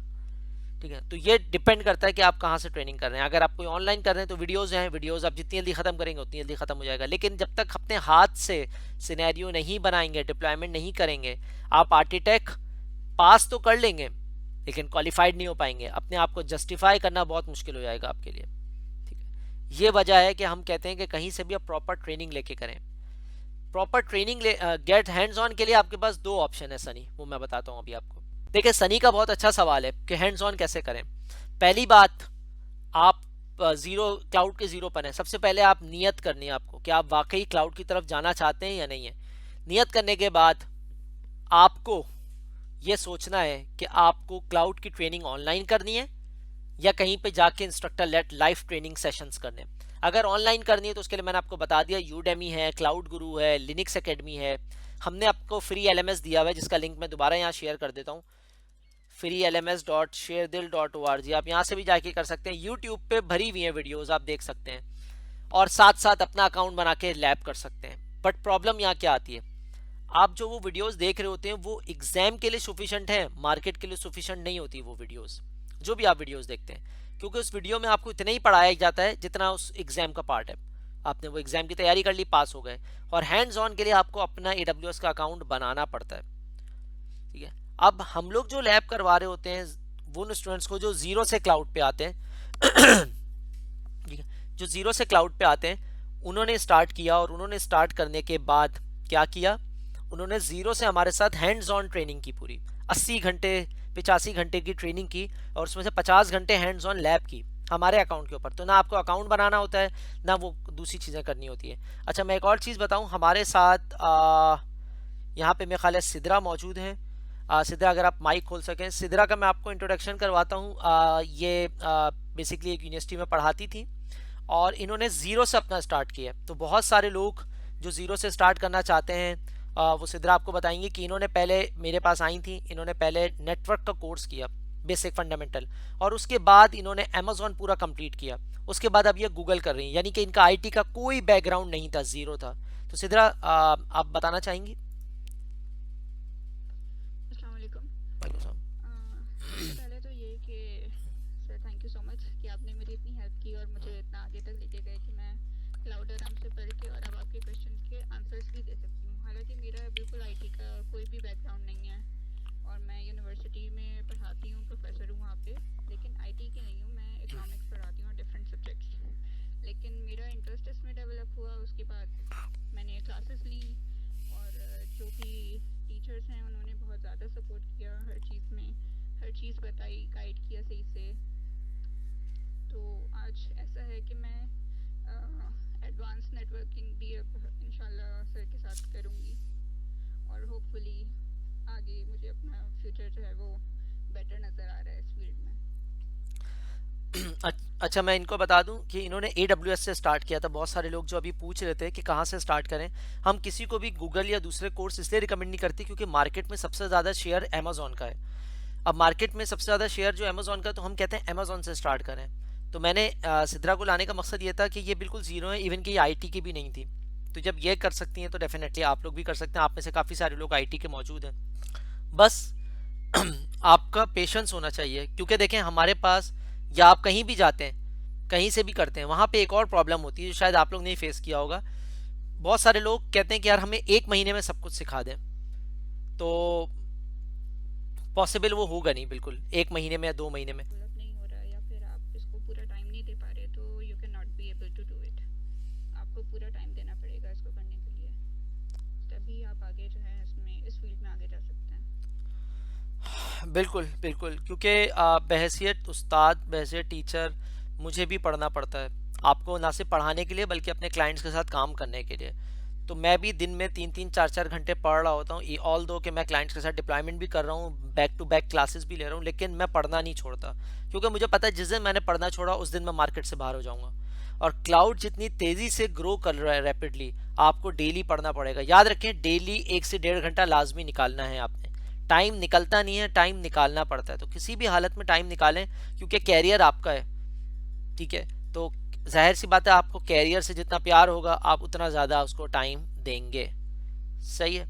ठीक है, तो ये डिपेंड करता है कि आप कहाँ से ट्रेनिंग कर रहे हैं। अगर आप कोई ऑनलाइन कर रहे हैं तो वीडियोस हैं, वीडियोस आप जितनी जल्दी खत्म करेंगे उतनी जल्दी खत्म हो जाएगा। लेकिन जब तक अपने हाथ से सिनेरियो नहीं बनाएंगे, डिप्लॉयमेंट नहीं करेंगे, आप आर्किटेक्ट पास तो कर लेंगे लेकिन क्वालिफाइड नहीं हो पाएंगे, अपने आप को जस्टिफाई करना बहुत मुश्किल हो जाएगा आपके लिए। ठीक है, ये वजह है कि हम कहते हैं कि कहीं से भी आप प्रॉपर ट्रेनिंग लेके करें। Proper training get hands on के लिए आपके पास 2 ऑप्शन है सनी, वो मैं बताता हूँ अभी आपको। देखिए, सनी का बहुत अच्छा सवाल है कि हैंड्स ऑन कैसे करें। पहली बात, आप जीरो क्लाउड के जीरो पर है, सबसे पहले आप नियत करनी है आपको कि आप वाकई क्लाउड की तरफ जाना चाहते हैं या नहीं है। नियत करने के बाद आपको ये सोचना है कि आपको क्लाउड की ट्रेनिंग ऑनलाइन करनी है या कहीं पे जाके instructor led live training sessions करने। अगर ऑनलाइन करनी है तो उसके लिए मैंने आपको बता दिया, Udemy है, क्लाउड गुरु है, लिनक्स एकेडमी है, हमने आपको फ्री LMS दिया हुआ है, जिसका लिंक मैं दोबारा यहाँ शेयर कर देता हूँ, freelms.sharedil.org। आप यहाँ से भी जाके कर सकते हैं। यूट्यूब पे भरी हुई है वीडियोस, आप देख सकते हैं, और साथ साथ अपना अकाउंट बना के लैब कर सकते हैं। बट प्रॉब्लम यहाँ क्या आती है, आप जो वो वीडियोस देख रहे होते हैं वो एग्जाम के लिए सफिशिएंट है, मार्केट के लिए सफिशिएंट नहीं होती वो वीडियोस, जो भी आप वीडियोस देखते हैं, क्योंकि उस वीडियो में आपको इतना ही पढ़ाया जाता है जितना उस एग्जाम का पार्ट है। आपने वो एग्जाम की तैयारी कर ली, पास हो गए, और हैंड्स ऑन के लिए आपको अपना AWS का अकाउंट बनाना पड़ता है। ठीक है, अब हम लोग जो लैब करवा रहे होते हैं वो उन स्टूडेंट्स को जो जीरो से क्लाउड पे आते हैं ठीक है, जो जीरो से क्लाउड पे आते हैं, उन्होंने स्टार्ट किया, और उन्होंने स्टार्ट करने के बाद क्या किया, उन्होंने जीरो से हमारे साथ हैंड्स ऑन ट्रेनिंग की, पूरी 80 घंटे 85 घंटे की ट्रेनिंग की, और उसमें से 50 घंटे हैंड्स ऑन लैब की हमारे अकाउंट के ऊपर। तो ना आपको अकाउंट बनाना होता है, ना वो दूसरी चीज़ें करनी होती है। अच्छा, मैं एक और चीज़ बताऊं, हमारे साथ यहाँ पे मेरे ख्याल है सिद्रा मौजूद है। सिद्रा, अगर आप माइक खोल सकें। सिद्रा का मैं आपको इंट्रोडक्शन करवाता हूँ। ये बेसिकली एक यूनिवर्सिटी में पढ़ाती थी, और इन्होंने ज़ीरो से अपना स्टार्ट किया। तो बहुत सारे लोग जो ज़ीरो से स्टार्ट करना चाहते हैं, वो सिद्रा आपको बताएंगे कि इन्होंने पहले मेरे पास आई थी, इन्होंने पहले नेटवर्क का कोर्स किया, बेसिक फंडामेंटल, और उसके बाद इन्होंने अमेजोन पूरा कंप्लीट किया। उसके बाद अब ये गूगल कर रही हैं, यानी कि इनका आईटी का कोई बैकग्राउंड नहीं था, ज़ीरो था। तो सिद्रा, आप बताना चाहेंगी? अस्सलाम वालेकुम। पहले तो ये कि sir thank you so much कि आपने मेरी इतनी हेल्प की और मुझे इतना आगे तक लेके गए कि मैं क्लाउड आराम से पढ़ के और अब आपके क्वेश्चन के आंसर्स भी दे सकती हूँ। हालांकि मेरा बिल्कुल आईटी का कोई भी बैकग्राउंड नहीं है, और मैं यूनिवर्सिटी में पढ़ाती हूँ, प्रोफेसर हूँ वहाँ पे, लेकिन आईटी की नहीं हूँ। मैं इकोनॉमिक्स पढ़ाती हूँ और डिफरेंट सब्जेक्ट्स। लेकिन मेरा इंटरेस्ट इसमें डेवलप हुआ, उसके बाद मैंने क्लासेस ली, और जो भी टीचर्स हैं उन्होंने बहुत ज़्यादा सपोर्ट किया हर चीज़ में, हर चीज़ बताई, गाइड किया सही से। तो आज ऐसा है कि मैं एडवांस नेटवर्किंग भी अब इंशाल्लाह सर के साथ करूँगी, और होपफुली आगे मुझे अपना फ्यूचर जो है वो बेटर नज़र आ रहा है इस फील्ड में। अच्छा, मैं इनको बता दूं कि इन्होंने AWS से स्टार्ट किया था। बहुत सारे लोग जो अभी पूछ रहे थे कि कहाँ से स्टार्ट करें, हम किसी को भी गूगल या दूसरे कोर्स इसलिए रिकमेंड नहीं करते क्योंकि मार्केट में सबसे ज़्यादा शेयर अमेजोन का है। अब मार्केट में सबसे ज़्यादा शेयर जो अमेजोन का, तो हम कहते हैं अमेजोन से स्टार्ट करें। तो मैंने सिद्रा को लाने का मकसद ये था कि ये बिल्कुल ज़ीरो है, इवन कि ये IT की भी नहीं थी। तो जब ये कर सकती हैं तो डेफिनेटली आप लोग भी कर सकते हैं। आप में से काफ़ी सारे लोग IT के मौजूद हैं। बस आपका पेशेंस होना चाहिए, क्योंकि देखें हमारे पास, या आप कहीं भी जाते हैं, कहीं से भी करते हैं, वहाँ पे एक और प्रॉब्लम होती है जो शायद आप लोग नहीं फेस किया होगा। बहुत सारे लोग कहते हैं कि यार हमें 1 महीने में सब कुछ सिखा दें, तो पॉसिबल वो होगा नहीं बिल्कुल 1 महीने में या 2 महीने में। डेवलप नहीं हो रहा, या फिर आप इसको पूरा टाइम नहीं दे पा रहे, तो you can not be able to do it. आपको पूरा टाइम देना पड़ेगा इसको करने के लिए, तभी आप आगे जो है इसमें इस फील्ड में आगे जा सकते हैं। बिल्कुल बिल्कुल, क्योंकि बहैसियत उस्ताद, बहैसियत टीचर, मुझे भी पढ़ना पड़ता है, आपको ना सिर्फ पढ़ाने के लिए बल्कि अपने क्लाइंट्स के साथ काम करने के लिए। तो मैं भी दिन में 3-3 4-4 घंटे पढ़ रहा होता हूँ, ऑल दो कि मैं क्लाइंट्स के साथ डिप्लॉयमेंट भी कर रहा हूँ, बैक टू बैक क्लासेस भी ले रहा हूँ, लेकिन मैं पढ़ना नहीं छोड़ता, क्योंकि मुझे पता है जिस दिन मैंने पढ़ना छोड़ा उस दिन मैं मार्केट से बाहर हो जाऊँगा। और क्लाउड जितनी तेज़ी से ग्रो कर रहा है रैपिडली, आपको डेली पढ़ना पड़ेगा। याद रखें, डेली 1 से 1.5 घंटा लाजमी निकालना है आपने। टाइम निकलता नहीं है, टाइम निकालना पड़ता है। तो किसी भी हालत में टाइम निकालें, क्योंकि कैरियर आपका है। ठीक है, तो जाहिर सी बात है, आपको कैरियर से जितना प्यार होगा आप उतना ज़्यादा उसको टाइम देंगे। सही है।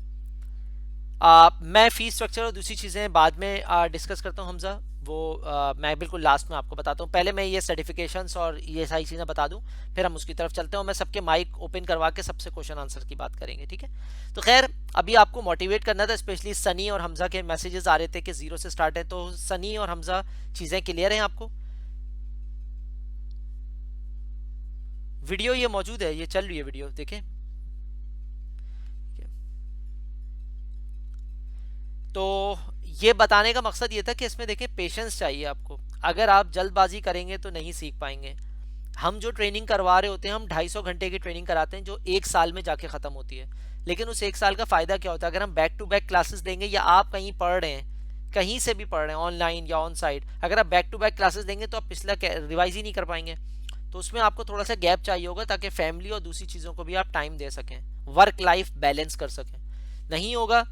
मैं फ़ीस स्ट्रक्चर और दूसरी चीज़ें बाद में डिस्कस करता हूँ हमजा, वो मैं बिल्कुल लास्ट में आपको बताता हूँ। पहले मैं ये सर्टिफिकेशंस और ये सारी चीज़ें बता दूँ, फिर हम उसकी तरफ चलते हैं, और मैं सबके माइक ओपन करवा के सबसे क्वेश्चन आंसर की बात करेंगे। ठीक है, तो खैर अभी आपको मोटिवेट करना था, स्पेशली सनी और हमजा के मैसेजेस आ रहे थे कि ज़ीरो से स्टार्ट है। तो सनी और हमजा, चीज़ें क्लियर हैं आपको? वीडियो ये मौजूद है, ये चल रही है वीडियो, देखें। तो ये बताने का मकसद ये था कि इसमें देखें पेशेंस चाहिए आपको। अगर आप जल्दबाजी करेंगे तो नहीं सीख पाएंगे। हम जो ट्रेनिंग करवा रहे होते हैं, हम 250 घंटे की ट्रेनिंग कराते हैं जो 1 साल में जाके ख़त्म होती है। लेकिन उस 1 साल का फ़ायदा क्या होता है? अगर हम बैक टू बैक क्लासेस देंगे, या आप कहीं पढ़ रहे हैं, कहीं से भी पढ़ रहे हैं, ऑनलाइन या ऑन साइट, अगर आप बैक टू बैक क्लासेस देंगे तो आप पिछला रिवाइज ही नहीं कर पाएंगे। तो उसमें आपको थोड़ा सा गैप चाहिए होगा, ताकि फैमिली और दूसरी चीज़ों को भी आप टाइम दे सकें, वर्क लाइफ बैलेंस कर सकें। नहीं होगा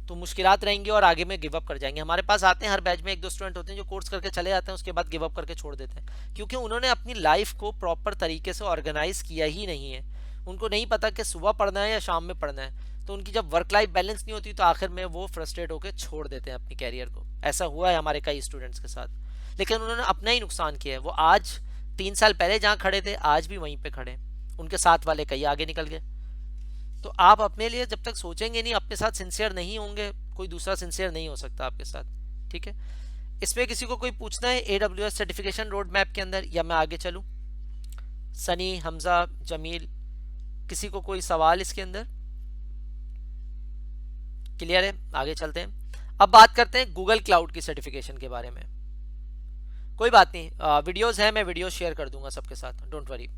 तो मुश्किलात रहेंगी और आगे में गिव अप कर जाएंगे। हमारे पास आते हैं हर बैच में 1-2 स्टूडेंट होते हैं जो कोर्स करके चले जाते हैं, उसके बाद गिव अप करके छोड़ देते हैं, क्योंकि उन्होंने अपनी लाइफ को प्रॉपर तरीके से ऑर्गेनाइज किया ही नहीं है। उनको नहीं पता कि सुबह पढ़ना है या शाम में पढ़ना है, तो उनकी जब वर्क लाइफ बैलेंस नहीं होती तो आखिर में वो फ्रस्ट्रेट होकर छोड़ देते हैं अपनी कैरियर को। ऐसा हुआ है हमारे कई स्टूडेंट्स के साथ, लेकिन उन्होंने अपना ही नुकसान किया है। वो आज 3 साल पहले जहाँ खड़े थे आज भी वहीं पे खड़े हैं, उनके साथ वाले कहीं आगे निकल गए। तो आप अपने लिए जब तक सोचेंगे नहीं, अपने साथ सिंसियर नहीं होंगे, कोई दूसरा सिंसियर नहीं हो सकता आपके साथ। ठीक है, इसमें किसी को कोई पूछना है AWS सर्टिफिकेशन रोड मैप के अंदर, या मैं आगे चलूं? सनी, हमजा, जमील, किसी को कोई सवाल इसके अंदर? क्लियर है? आगे चलते हैं। अब बात करते हैं गूगल क्लाउड की सर्टिफिकेशन के बारे में। कोई बात नहीं, वीडियोस है, मैं वीडियो शेयर कर दूंगा सबके साथ, डोंट वरी।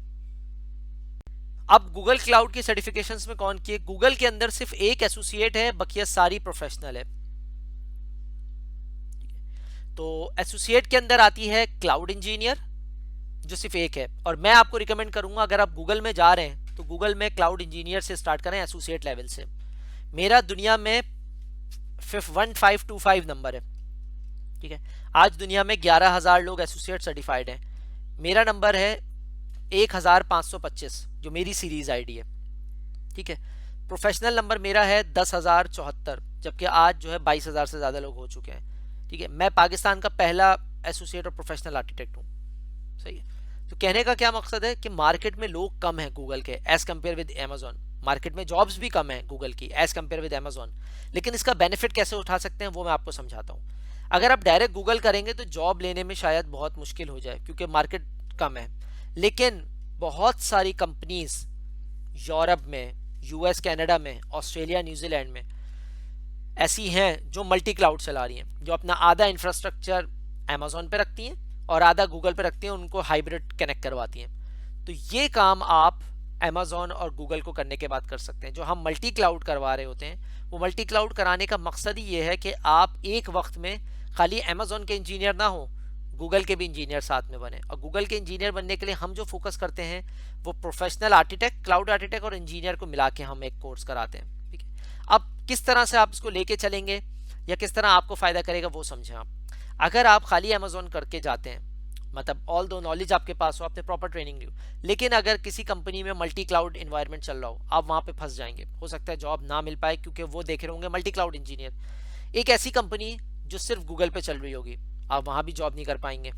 अब गूगल क्लाउड की सर्टिफिकेशंस में कौन की है? गूगल के अंदर सिर्फ एक एसोसिएट है, बकिया सारी प्रोफेशनल है। तो एसोसिएट के अंदर आती है क्लाउड इंजीनियर, जो सिर्फ एक है, और मैं आपको रिकमेंड करूंगा अगर आप गूगल में जा रहे हैं तो गूगल में क्लाउड इंजीनियर से स्टार्ट करें, एसोसिएट लेवल से। मेरा दुनिया में 1525 नंबर है। ठीक है, आज दुनिया में 11,000 लोग एसोसिएट सर्टिफाइड हैं, मेरा नंबर है 1525, जो मेरी सीरीज आईडी है। ठीक है, प्रोफेशनल नंबर मेरा है 10,074, जबकि आज जो है 22,000 से ज़्यादा लोग हो चुके हैं। ठीक है, मैं पाकिस्तान का पहला एसोसिएट और प्रोफेशनल आर्किटेक्ट हूँ। सही है, तो कहने का क्या मकसद है कि मार्केट में लोग कम हैं गूगल के as compare with Amazon, market में जॉब्स भी कम है गूगल की एज कम्पेयर विद अमेजोन। लेकिन इसका बेनिफिट कैसे उठा सकते हैं वो मैं आपको समझाता हूँ। अगर आप डायरेक्ट गूगल करेंगे तो जॉब लेने में शायद बहुत मुश्किल हो जाए, क्योंकि मार्केट कम है। लेकिन बहुत सारी कंपनीज यूरोप में, US, कनाडा में, ऑस्ट्रेलिया, न्यूजीलैंड में ऐसी हैं जो मल्टी क्लाउड चला रही हैं, जो अपना आधा इंफ्रास्ट्रक्चर अमेजोन पे रखती हैं और आधा गूगल पे रखती हैं, उनको हाइब्रिड कनेक्ट करवाती हैं। तो ये काम आप अमेजोन और गूगल को करने के बाद कर सकते हैं। जो हम मल्टी क्लाउड करवा रहे होते हैं, वो मल्टी क्लाउड कराने का मकसद ही ये है कि आप एक वक्त में खाली अमेजोन के इंजीनियर ना हो, गूगल के भी इंजीनियर साथ में बने। और गूगल के इंजीनियर बनने के लिए हम जो फोकस करते हैं वो प्रोफेशनल आर्किटेक्ट, क्लाउड आर्किटेक्ट और इंजीनियर को मिला के हम एक कोर्स कराते हैं। ठीक है, अब किस तरह से आप इसको लेके चलेंगे या किस तरह आपको फायदा करेगा वो समझें आप। अगर आप खाली अमेजोन करके जाते हैं, मतलब ऑल दो नॉलेज आपके पास हो, आपने प्रॉपर ट्रेनिंग ली हो, लेकिन अगर किसी कंपनी में मल्टी क्लाउड इन्वायरमेंट चल रहा हो, आप वहां पे फंस जाएंगे। हो सकता है जॉब ना मिल पाए, क्योंकि वो देख रहे होंगे मल्टी क्लाउड इंजीनियर। एक ऐसी कंपनी जो सिर्फ गूगल पे चल रही होगी, आप वहां भी जॉब नहीं कर पाएंगे।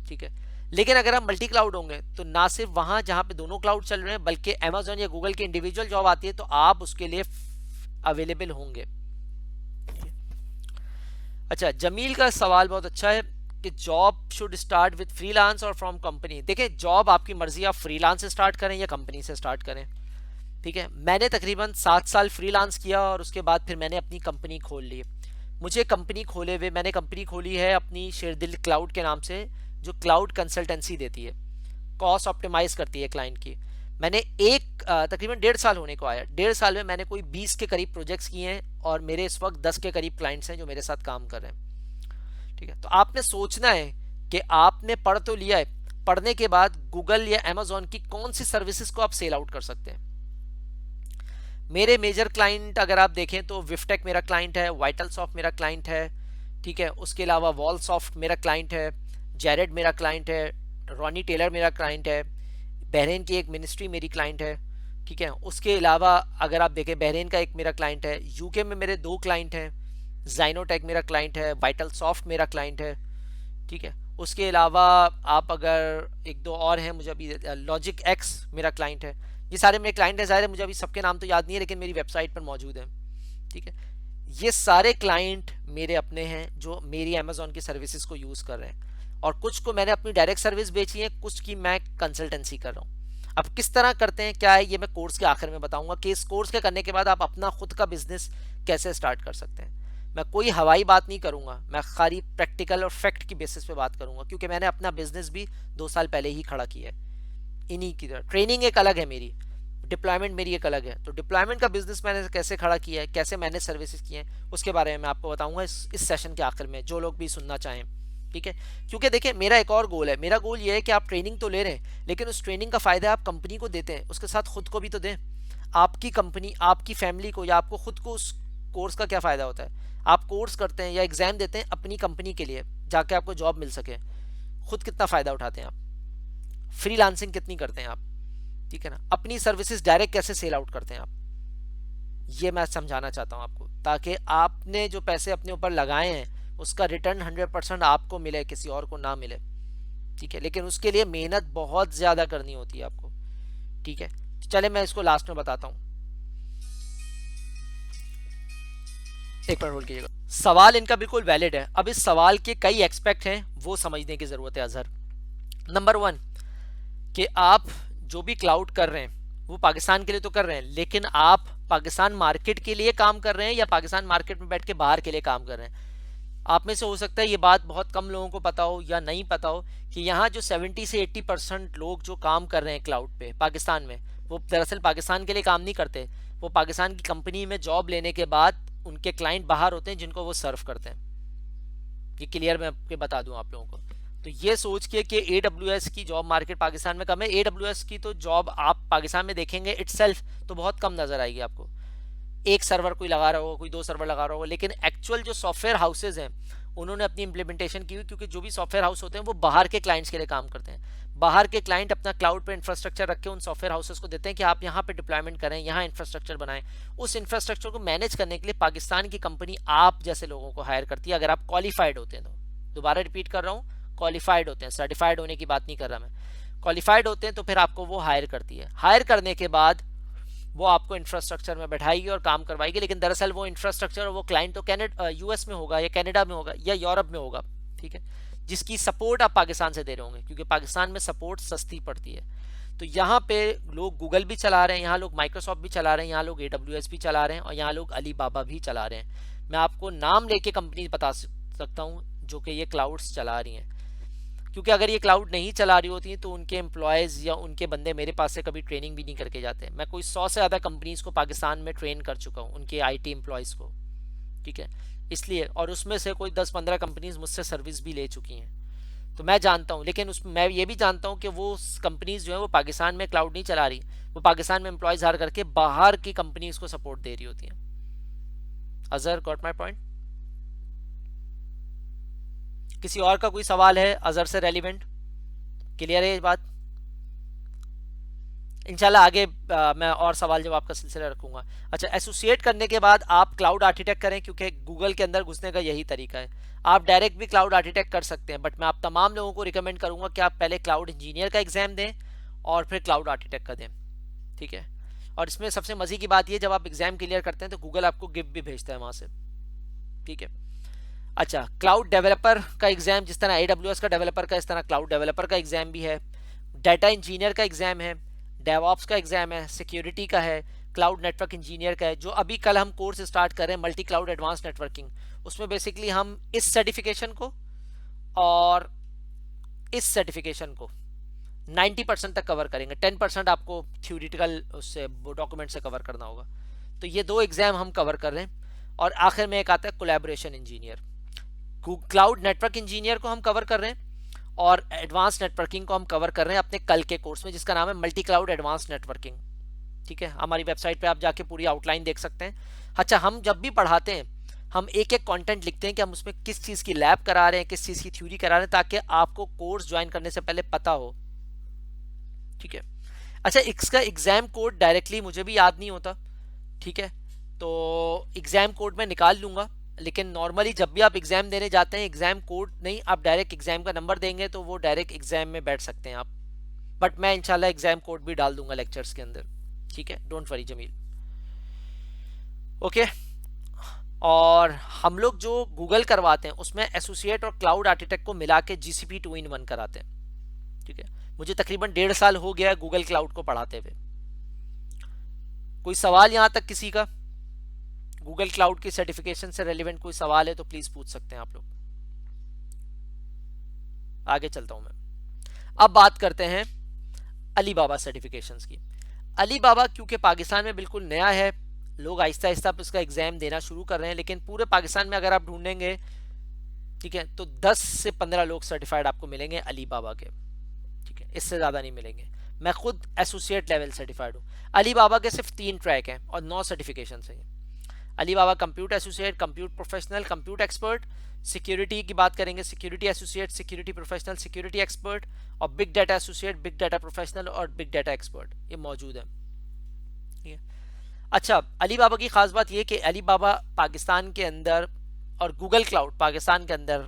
ठीक है, लेकिन अगर हम मल्टी क्लाउड होंगे तो ना सिर्फ वहां जहां पे दोनों क्लाउड चल रहे हैं, बल्कि अमेजोन या गूगल की इंडिविजुअल जॉब आती है तो आप उसके लिए अवेलेबल होंगे। अच्छा, जमील का सवाल बहुत अच्छा है कि job should start with freelance और फ्रॉम कंपनी। देखिए, जॉब आपकी मर्जी, आप फ्रीलांस से स्टार्ट करें या कंपनी से स्टार्ट करें। ठीक है, मैंने तकरीबन 7 साल फ्रीलांस किया और उसके बाद फिर मैंने अपनी कंपनी खोल ली। मुझे कंपनी खोले हुए, मैंने कंपनी खोली है अपनी शेरदिल क्लाउड के नाम से, जो क्लाउड कंसल्टेंसी देती है, कॉस्ट ऑप्टिमाइज करती है क्लाइंट की। मैंने तकरीबन 1.5 साल होने को आया, 1.5 साल में मैंने कोई 20 के करीब प्रोजेक्ट्स किए हैं और मेरे इस वक्त 10 के करीब क्लाइंट्स हैं जो मेरे साथ काम कर रहे हैं। ठीक है, तो आपने सोचना है कि आपने पढ़ तो लिया है, पढ़ने के बाद गूगल या अमेजोन की कौन सी सर्विसेज को आप सेल आउट कर सकते हैं। मेरे मेजर क्लाइंट अगर आप देखें तो विफ्टेक मेरा क्लाइंट है, वाइटलसॉफ्ट मेरा क्लाइंट है। ठीक है, उसके अलावा वॉलसॉफ्ट मेरा क्लाइंट है, जेरेड मेरा क्लाइंट है, रॉनी टेलर मेरा क्लाइंट है, बहरीन की एक मिनिस्ट्री मेरी क्लाइंट है। ठीक है, उसके अलावा अगर आप देखें बहरीन का एक मेरा क्लाइंट है, यूके में मेरे 2 क्लाइंट हैं, जाइनोटेक मेरा क्लाइंट है, वाइटलसॉफ्ट मेरा क्लाइंट है। ठीक है, उसके अलावा आप अगर 1-2 और हैं, मुझे अभी लॉजिक एक्स मेरा क्लाइंट है। ये सारे मेरे क्लाइंट हैं, ज़ाहिर है मुझे अभी सबके नाम तो याद नहीं है, लेकिन मेरी वेबसाइट पर मौजूद है। ठीक है, ये सारे क्लाइंट मेरे अपने हैं जो मेरी अमेजोन की सर्विसेज को यूज़ कर रहे हैं, और कुछ को मैंने अपनी डायरेक्ट सर्विस बेची है, कुछ की मैं कंसल्टेंसी कर रहा हूँ। अब किस तरह करते हैं, क्या है, ये मैं कोर्स के आखिर में बताऊंगा कि इस कोर्स के करने के बाद आप अपना खुद का बिजनेस कैसे स्टार्ट कर सकते हैं। मैं कोई हवाई बात नहीं करूंगा, मैं खाली प्रैक्टिकल और फैक्ट की बेसिस पे बात करूंगा, क्योंकि मैंने अपना बिजनेस भी 2 साल पहले ही खड़ा किया है इन्हीं की तरह। ट्रेनिंग एक अलग है मेरी, डिप्लॉयमेंट मेरी एक अलग है। तो डिप्लॉयमेंट का बिजनेस मैंने कैसे खड़ा किया है, कैसे मैंने सर्विसेज किए हैं, उसके बारे में मैं आपको बताऊंगा इस सेशन के आखिर में, जो लोग भी सुनना चाहें। ठीक है, क्योंकि देखिए मेरा एक और गोल है, मेरा गोल ये है कि आप ट्रेनिंग तो ले रहे हैं, लेकिन उस ट्रेनिंग का फायदा आप कंपनी को देते हैं, उसके साथ खुद को भी तो दें। आपकी कंपनी आपकी फैमिली को या आपको खुद को उस कोर्स का क्या फ़ायदा होता है? आप कोर्स करते हैं या एग्ज़ाम देते हैं अपनी कंपनी के लिए, जाके आपको जॉब मिल सके। खुद कितना फ़ायदा उठाते हैं आप? फ्रीलांसिंग कितनी करते हैं आप? ठीक है ना? अपनी सर्विसेज डायरेक्ट कैसे सेल आउट करते हैं आप? ये मैं समझाना चाहता हूँ आपको, ताकि आपने जो पैसे अपने ऊपर लगाए हैं उसका रिटर्न 100% आपको मिले, किसी और को ना मिले। ठीक है, लेकिन उसके लिए मेहनत बहुत ज़्यादा करनी होती है आपको। ठीक है, तो चले मैं इसको लास्ट में बताता हूँ। एक मिनट होल्ड कीजिएगा। सवाल इनका बिल्कुल वैलिड है। अब इस सवाल के कई एक्सपेक्ट हैं, वो समझने की ज़रूरत है अजहर। नंबर 1 कि आप जो भी क्लाउड कर रहे हैं वो पाकिस्तान के लिए तो कर रहे हैं, लेकिन आप पाकिस्तान मार्केट के लिए काम कर रहे हैं या पाकिस्तान मार्केट में बैठ के बाहर के लिए काम कर रहे हैं। आप में से हो सकता है ये बात बहुत कम लोगों को पता हो या नहीं पता हो कि यहाँ जो 70 से 80% लोग जो काम कर रहे हैं क्लाउड पे पाकिस्तान में, वो दरअसल पाकिस्तान के लिए काम नहीं करते। वो पाकिस्तान की कंपनी में जॉब लेने के बाद उनके क्लाइंट बाहर होते हैं जिनको वो सर्व करते हैं। ये क्लियर मैं आपके बता दूं आप लोगों को। तो ये सोच के कि AWS की जॉब मार्केट पाकिस्तान में कम है, AWS की तो जॉब आप पाकिस्तान में देखेंगे इटसेल्फ तो बहुत कम नजर आएगी आपको। एक सर्वर कोई लगा रहा होगा, कोई 2 सर्वर लगा रहा होगा, लेकिन एक्चुअल जो सॉफ्टवेयर हाउसेज हैं उन्होंने अपनी इंप्लीमेंटेशन की हुई, क्योंकि जो भी सॉफ्टवेयर हाउस होते हैं वो बाहर के क्लाइंट्स के लिए काम करते हैं। बाहर के क्लाइंट अपना क्लाउड पे इंफ्रास्ट्रक्चर रख के उन सॉफ्टवेयर हाउसेस को देते हैं कि आप यहाँ पे डिप्लॉयमेंट करें, यहाँ इंफ्रास्ट्रक्चर बनाएं। उस इंफ्रास्ट्रक्चर को मैनेज करने के लिए पाकिस्तान की कंपनी आप जैसे लोगों को हायर करती है, अगर आप क्वालिफाइड होते हैं तो। दोबारा रिपीट कर रहा हूँ, क्वालिफाइड होते हैं, सर्टिफाइड होने की बात नहीं कर रहा मैं। क्वालिफाइड होते हैं तो फिर आपको वो हायर करती है। हायर करने के बाद वो आपको इंफ्रास्ट्रक्चर में बैठाएगी और काम करवाएगी, लेकिन दरअसल वो इंफ्रास्ट्रक्चर और वो क्लाइंट तो US में होगा या कनाडा में होगा या यूरोप में होगा। ठीक है, जिसकी सपोर्ट आप पाकिस्तान से दे रहे होंगे, क्योंकि पाकिस्तान में सपोर्ट सस्ती पड़ती है। तो यहाँ पे लोग गूगल भी चला रहे हैं, यहाँ लोग माइक्रोसॉफ्ट भी चला रहे हैं, यहाँ लोग AWS भी चला रहे हैं और यहाँ लोग अलीबाबा भी चला रहे हैं। मैं आपको नाम लेके कंपनी बता सकता हूँ जो कि ये क्लाउड्स चला रही हैं, क्योंकि अगर ये क्लाउड नहीं चला रही होती तो उनके एम्प्लॉयज़ या उनके बंदे मेरे पास से कभी ट्रेनिंग भी नहीं करके जाते। मैं कोई 100 से ज़्यादा कंपनीज़ को पाकिस्तान में ट्रेन कर चुका हूँ, उनके IT एम्प्लॉयज़ को। ठीक है, इसलिए, और उसमें से कोई 10-15 कंपनीज मुझसे सर्विस भी ले चुकी हैं, तो मैं जानता हूँ। लेकिन उसमें मैं ये भी जानता हूँ कि वो कंपनीज जो है वो पाकिस्तान में क्लाउड नहीं चला रही, वो पाकिस्तान में एम्प्लॉयज़ हायर करके बाहर की कंपनीज को सपोर्ट दे रही होती हैं। Azhar, got my point? किसी और का कोई सवाल है अजहर से रेलिवेंट? क्लियर है ये बात? इंशाल्लाह आगे मैं और सवाल जवाब का सिलसिला रखूंगा। अच्छा, एसोसिएट करने के बाद आप क्लाउड आर्किटेक्ट करें, क्योंकि गूगल के अंदर घुसने का यही तरीका है। आप डायरेक्ट भी क्लाउड आर्किटेक्ट कर सकते हैं, बट मैं आप तमाम लोगों को रिकमेंड करूंगा कि आप पहले क्लाउड इंजीनियर का एग्जाम दें और फिर क्लाउड आर्किटेक्ट का दें। ठीक है, और इसमें सबसे मजे की बात यह, जब आप एग्जाम क्लियर करते हैं तो गूगल आपको गिफ्ट भी भेजता है वहां से। ठीक है, अच्छा, क्लाउड डेवलपर का एग्जाम जिस तरह AWS का डेवलपर का, इस तरह क्लाउड डेवलपर का एग्जाम भी है। डाटा इंजीनियर का एग्जाम है, डेवऑप्स का एग्जाम है, सिक्योरिटी का है, क्लाउड नेटवर्क इंजीनियर का है। जो अभी कल हम कोर्स स्टार्ट कर रहे हैं मल्टी क्लाउड एडवांस नेटवर्किंग, उसमें बेसिकली हम इस सर्टिफिकेशन को और इस सर्टिफिकेशन को 90% तक कवर करेंगे। 10% आपको थ्योरेटिकल उससे डॉक्यूमेंट से कवर करना होगा। तो ये 2 एग्जाम हम कवर कर रहे हैं, और आखिर में एक आता है collaboration engineer. Cloud network engineer को हम कवर कर रहे हैं और एडवांस नेटवर्किंग को हम कवर कर रहे हैं अपने कल के कोर्स में, जिसका नाम है मल्टी क्लाउड एडवांस नेटवर्किंग। ठीक है, हमारी वेबसाइट पे आप जाके पूरी आउटलाइन देख सकते हैं। अच्छा, हम जब भी पढ़ाते हैं हम एक एक कंटेंट लिखते हैं कि हम उसमें किस चीज़ की लैब करा रहे हैं, किस चीज़ की थ्योरी करा रहे हैं, ताकि आपको कोर्स ज्वाइन करने से पहले पता हो। ठीक है, अच्छा, इसका एग्जाम कोड डायरेक्टली मुझे भी याद नहीं होता। ठीक है, तो एग्जाम कोड मैं निकाल लूंगा, लेकिन नॉर्मली जब भी आप एग्जाम देने जाते हैं एग्जाम कोड नहीं, आप डायरेक्ट एग्जाम का नंबर देंगे तो वो डायरेक्ट एग्जाम में बैठ सकते हैं आप। बट मैं इंशाल्लाह एग्जाम कोड भी डाल दूंगा लेक्चर्स के अंदर। ठीक है, डोंट वरी जमील। ओके, और हम लोग जो गूगल करवाते हैं उसमें एसोसिएट और क्लाउड आर्किटेक्ट को मिला के GCP 2-in-1 कराते हैं। ठीक है, मुझे तकरीबन 1.5 साल हो गया गूगल क्लाउड को पढ़ाते हुए। कोई सवाल यहां तक किसी का? गूगल क्लाउड की सर्टिफिकेशन से रेलिवेंट कोई सवाल है तो प्लीज पूछ सकते हैं आप लोग। आगे चलता हूं मैं। अब बात करते हैं अलीबाबा सर्टिफिकेशंस की। अलीबाबा क्योंकि पाकिस्तान में बिल्कुल नया है, लोग आहिस्ता आहिस्ता इसका एग्जाम देना शुरू कर रहे हैं, लेकिन पूरे पाकिस्तान में अगर आप ढूंढेंगे, ठीक है, तो 10 से 15 लोग सर्टिफाइड आपको मिलेंगे अलीबाबा के। ठीक है, इससे ज्यादा नहीं मिलेंगे। मैं खुद एसोसिएट लेवल सर्टिफाइड हूँ। अलीबाबा के सिर्फ 3 ट्रैक हैं और 9 सर्टिफिकेशन हैं। Alibaba compute associate, compute professional, compute expert. Security की बात करेंगे, security associate, security professional, security expert. और big data associate, big data professional और बिग डाटा एक्सपर्ट, ये मौजूद है। ठीक है। अच्छा, अलीबाबा की खास बात यह कि अलीबाबा पाकिस्तान के अंदर और गूगल क्लाउड पाकिस्तान के अंदर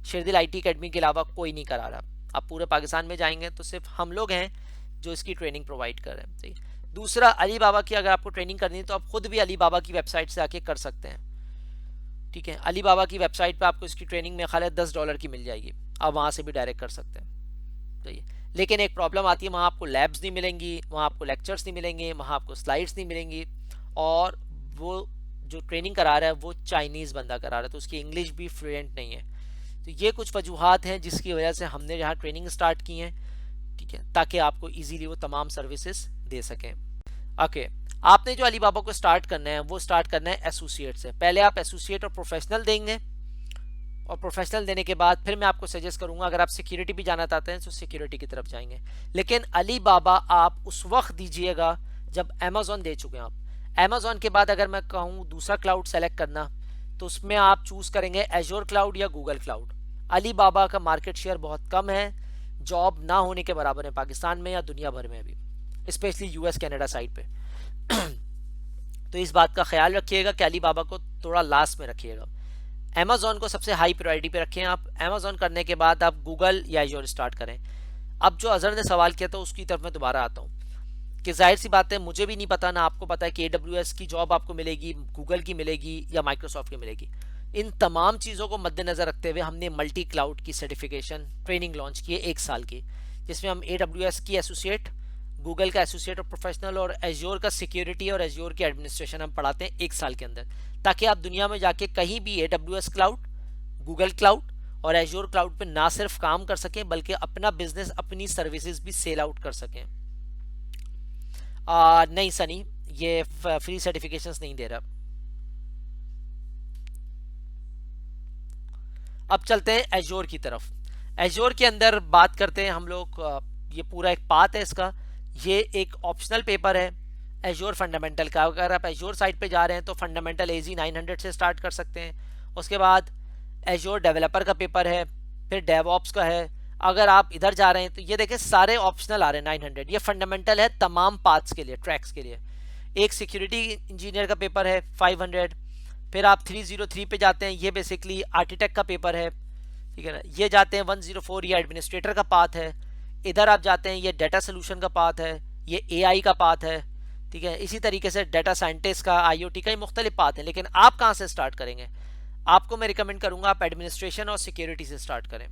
शेरदिल आईटी अकेडमी के अलावा कोई नहीं करा रहा। आप पूरे पाकिस्तान में जाएंगे तो सिर्फ हम लोग हैं जो इसकी ट्रेनिंग प्रोवाइड कर रहे हैं। सही। दूसरा, अलीबाबा की अगर आपको ट्रेनिंग करनी है तो आप खुद भी अलीबाबा की वेबसाइट से आके कर सकते हैं। ठीक है, अलीबाबा की वेबसाइट पे आपको इसकी ट्रेनिंग में खाली $10 की मिल जाएगी, आप वहाँ से भी डायरेक्ट कर सकते हैं। सही है। लेकिन एक प्रॉब्लम आती है, वहाँ आपको लैब्स नहीं मिलेंगी, वहाँ आपको लेक्चर्स नहीं मिलेंगे, वहाँ आपको स्लाइड्स नहीं मिलेंगी, और वो जो ट्रेनिंग करा रहा है वो चाइनीज़ बंदा करा रहा है, तो उसकी इंग्लिश भी फ्लुएंट नहीं है। तो ये कुछ वजूहत हैं जिसकी वजह से हमने यहाँ ट्रेनिंग स्टार्ट की है। ठीक है, ताकि आपको इजीली वो तमाम सर्विसेज दे सकें। ओके, आपने जो अलीबाबा को स्टार्ट करना है वो स्टार्ट करना है एसोसिएट से। पहले आप एसोसिएट और प्रोफेशनल देंगे, और प्रोफेशनल देने के बाद फिर मैं आपको सजेस्ट करूंगा अगर आप सिक्योरिटी भी जाना चाहते हैं तो सिक्योरिटी की तरफ जाएंगे। लेकिन अलीबाबा आप उस वक्त दीजिएगा जब अमेजोन दे चुके हैं आप। अमेजोन के बाद अगर मैं कहूँ दूसरा क्लाउड सेलेक्ट करना, तो उसमें आप चूज करेंगे एजोर क्लाउड या गूगल क्लाउड। अलीबाबा का मार्केट शेयर बहुत कम है, जॉब ना होने के बराबर है पाकिस्तान में या दुनिया भर में अभी, स्पेशली यूएस कनाडा साइड पे। तो इस बात का ख्याल रखिएगा कि अलीबाबा को थोड़ा लास्ट में रखिएगा। अमेजोन को सबसे हाई प्रायोरिटी पे रखें आप। अमेजोन करने के बाद आप गूगल या एजोर स्टार्ट करें। अब जो अजहर ने सवाल किया था उसकी तरफ मैं दोबारा आता हूँ कि जाहिर सी बात है मुझे भी नहीं पता ना आपको पता है कि AWS की जॉब आपको मिलेगी, गूगल की मिलेगी या माइक्रोसॉफ्ट की मिलेगी। इन तमाम चीज़ों को मद्देनजर रखते हुए हमने मल्टी क्लाउड की सर्टिफिकेशन ट्रेनिंग लॉन्च की है 1 साल की, जिसमें हम AWS की एसोसिएट, गूगल का एसोसिएट और प्रोफेशनल और एजोर का सिक्योरिटी और एजोर की एडमिनिस्ट्रेशन हम पढ़ाते हैं 1 साल के अंदर, ताकि आप दुनिया में जाके कहीं भी AWS क्लाउड, गूगल क्लाउड और एजोर क्लाउड पे ना सिर्फ काम कर सकें बल्कि अपना बिजनेस, अपनी सर्विसेज भी सेल आउट कर सकें। नहीं सनी, ये फ्री सर्टिफिकेशंस नहीं दे रहा। अब चलते हैं एजोर की तरफ। एजोर के अंदर बात करते हैं हम लोग, ये पूरा एक पाथ है इसका। ये एक ऑप्शनल पेपर है एजोर फंडामेंटल का। अगर आप एजोर साइट पे जा रहे हैं तो फंडामेंटल AZ 900 से स्टार्ट कर सकते हैं। उसके बाद एजोर डेवलपर का पेपर है, फिर डेवऑप्स का है। अगर आप इधर जा रहे हैं तो ये देखें सारे ऑप्शनल आ रहे हैं 900। ये फंडामेंटल है तमाम पाथ्स के लिए, ट्रैक्स के लिए। एक सिक्योरिटी इंजीनियर का पेपर है 500। फिर आप 303 पे जाते हैं, ये बेसिकली आर्किटेक्ट का पेपर है। ठीक है ना, ये जाते हैं 104, ये एडमिनिस्ट्रेटर का पाथ है। इधर आप जाते हैं, ये डाटा सोल्यूशन का पाथ है, ये AI का पाथ है। ठीक है, इसी तरीके से डाटा साइंटिस्ट का, IoT का, ये मुख्तलिफ पाथ है। लेकिन आप कहाँ से स्टार्ट करेंगे? आपको मैं रिकमेंड करूंगा आप एडमिनिस्ट्रेशन और सिक्योरिटी से स्टार्ट करें।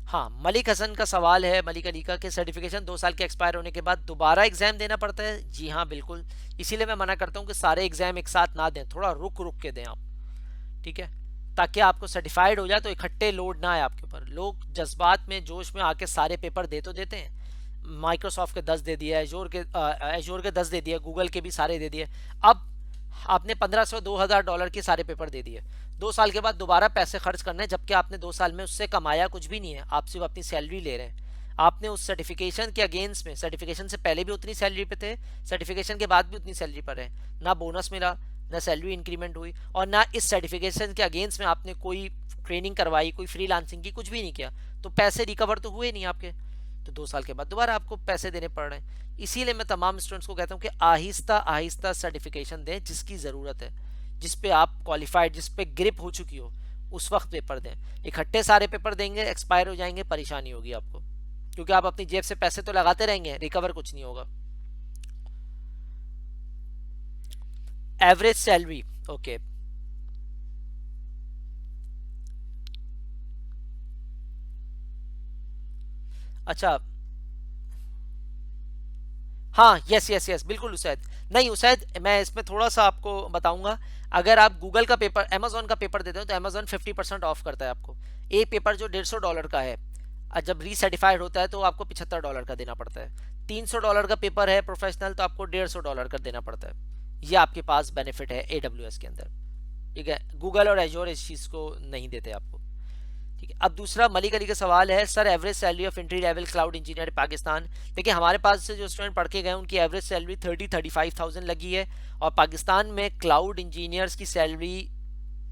हाँ, मलिक हसन का सवाल है, मलिक अली का, कि सर्टिफिकेशन 2 साल के एक्सपायर होने के बाद दोबारा एग्जाम देना पड़ता है? जी हाँ, बिल्कुल। इसीलिए मैं मना करता हूँ कि सारे एग्जाम एक साथ ना दें, थोड़ा रुक रुक के दें आप। ठीक है, ताकि आपको सर्टिफाइड हो जाए तो इकट्ठे लोड ना आए आपके ऊपर। लोग जज्बात में, जोश में आके सारे पेपर दे तो देते हैं। माइक्रोसॉफ्ट के 10 दे दिया, एजोर के 10 दे दिया, गूगल के भी सारे दे दिए। अब आपने $1500-2000 के सारे पेपर दे दिए। 2 साल के बाद दोबारा पैसे खर्च करने, जबकि आपने 2 साल में उससे कमाया कुछ भी नहीं है, आप सिर्फ अपनी सैलरी ले रहे हैं। आपने उस सर्टिफिकेशन के अगेंस्ट में, सर्टिफिकेशन से पहले भी उतनी सैलरी पे थे, सर्टिफिकेशन के बाद भी उतनी सैलरी पर है, ना बोनस मिला, ना सैलरी इंक्रीमेंट हुई, और ना इस सर्टिफिकेशन के अगेंस्ट में आपने कोई ट्रेनिंग करवाई, कोई फ्रीलांसिंग की, कुछ भी नहीं किया। तो पैसे रिकवर तो हुए नहीं आपके। तो 2 साल के बाद दोबारा आपको पैसे देने पड़ रहे हैं। इसीलिए मैं तमाम स्टूडेंट्स को कहता हूँ कि आहिस्ता आहिस्ता सर्टिफिकेशन दें, जिसकी ज़रूरत है, जिस पे आप क्वालिफाइड, जिस पे ग्रिप हो चुकी हो, उस वक्त पेपर दें। इकट्ठे सारे पेपर देंगे, एक्सपायर हो जाएंगे, परेशानी होगी आपको, क्योंकि आप अपनी जेब से पैसे तो लगाते रहेंगे, रिकवर कुछ नहीं होगा। एवरेज सैलरी, ओके, अच्छा, हाँ, यस यस यस, बिल्कुल उसैद। नहीं उसैद, मैं इसमें थोड़ा सा आपको बताऊंगा। अगर आप गूगल का पेपर, अमेजोन का पेपर देते हो तो अमेजोन 50% ऑफ करता है आपको। एक पेपर जो $150 का है, जब रीसर्टिफाइड होता है तो आपको $75 का देना पड़ता है। $300 का पेपर है प्रोफेशनल तो आपको $150 का देना पड़ता है। ये आपके पास बेनिफिट है AWS के अंदर। ठीक है, गूगल और एजोर इस चीज़ को नहीं देते आपको। ठीक है। अब दूसरा मलिक अली का सवाल है, sir average salary of entry level cloud engineer Pakistan. देखिए हमारे पास से जो स्टूडेंट पढ़ के गए उनकी एवरेज सैलरी 35,000 लगी है, और पाकिस्तान में क्लाउड इंजीनियर्स की salary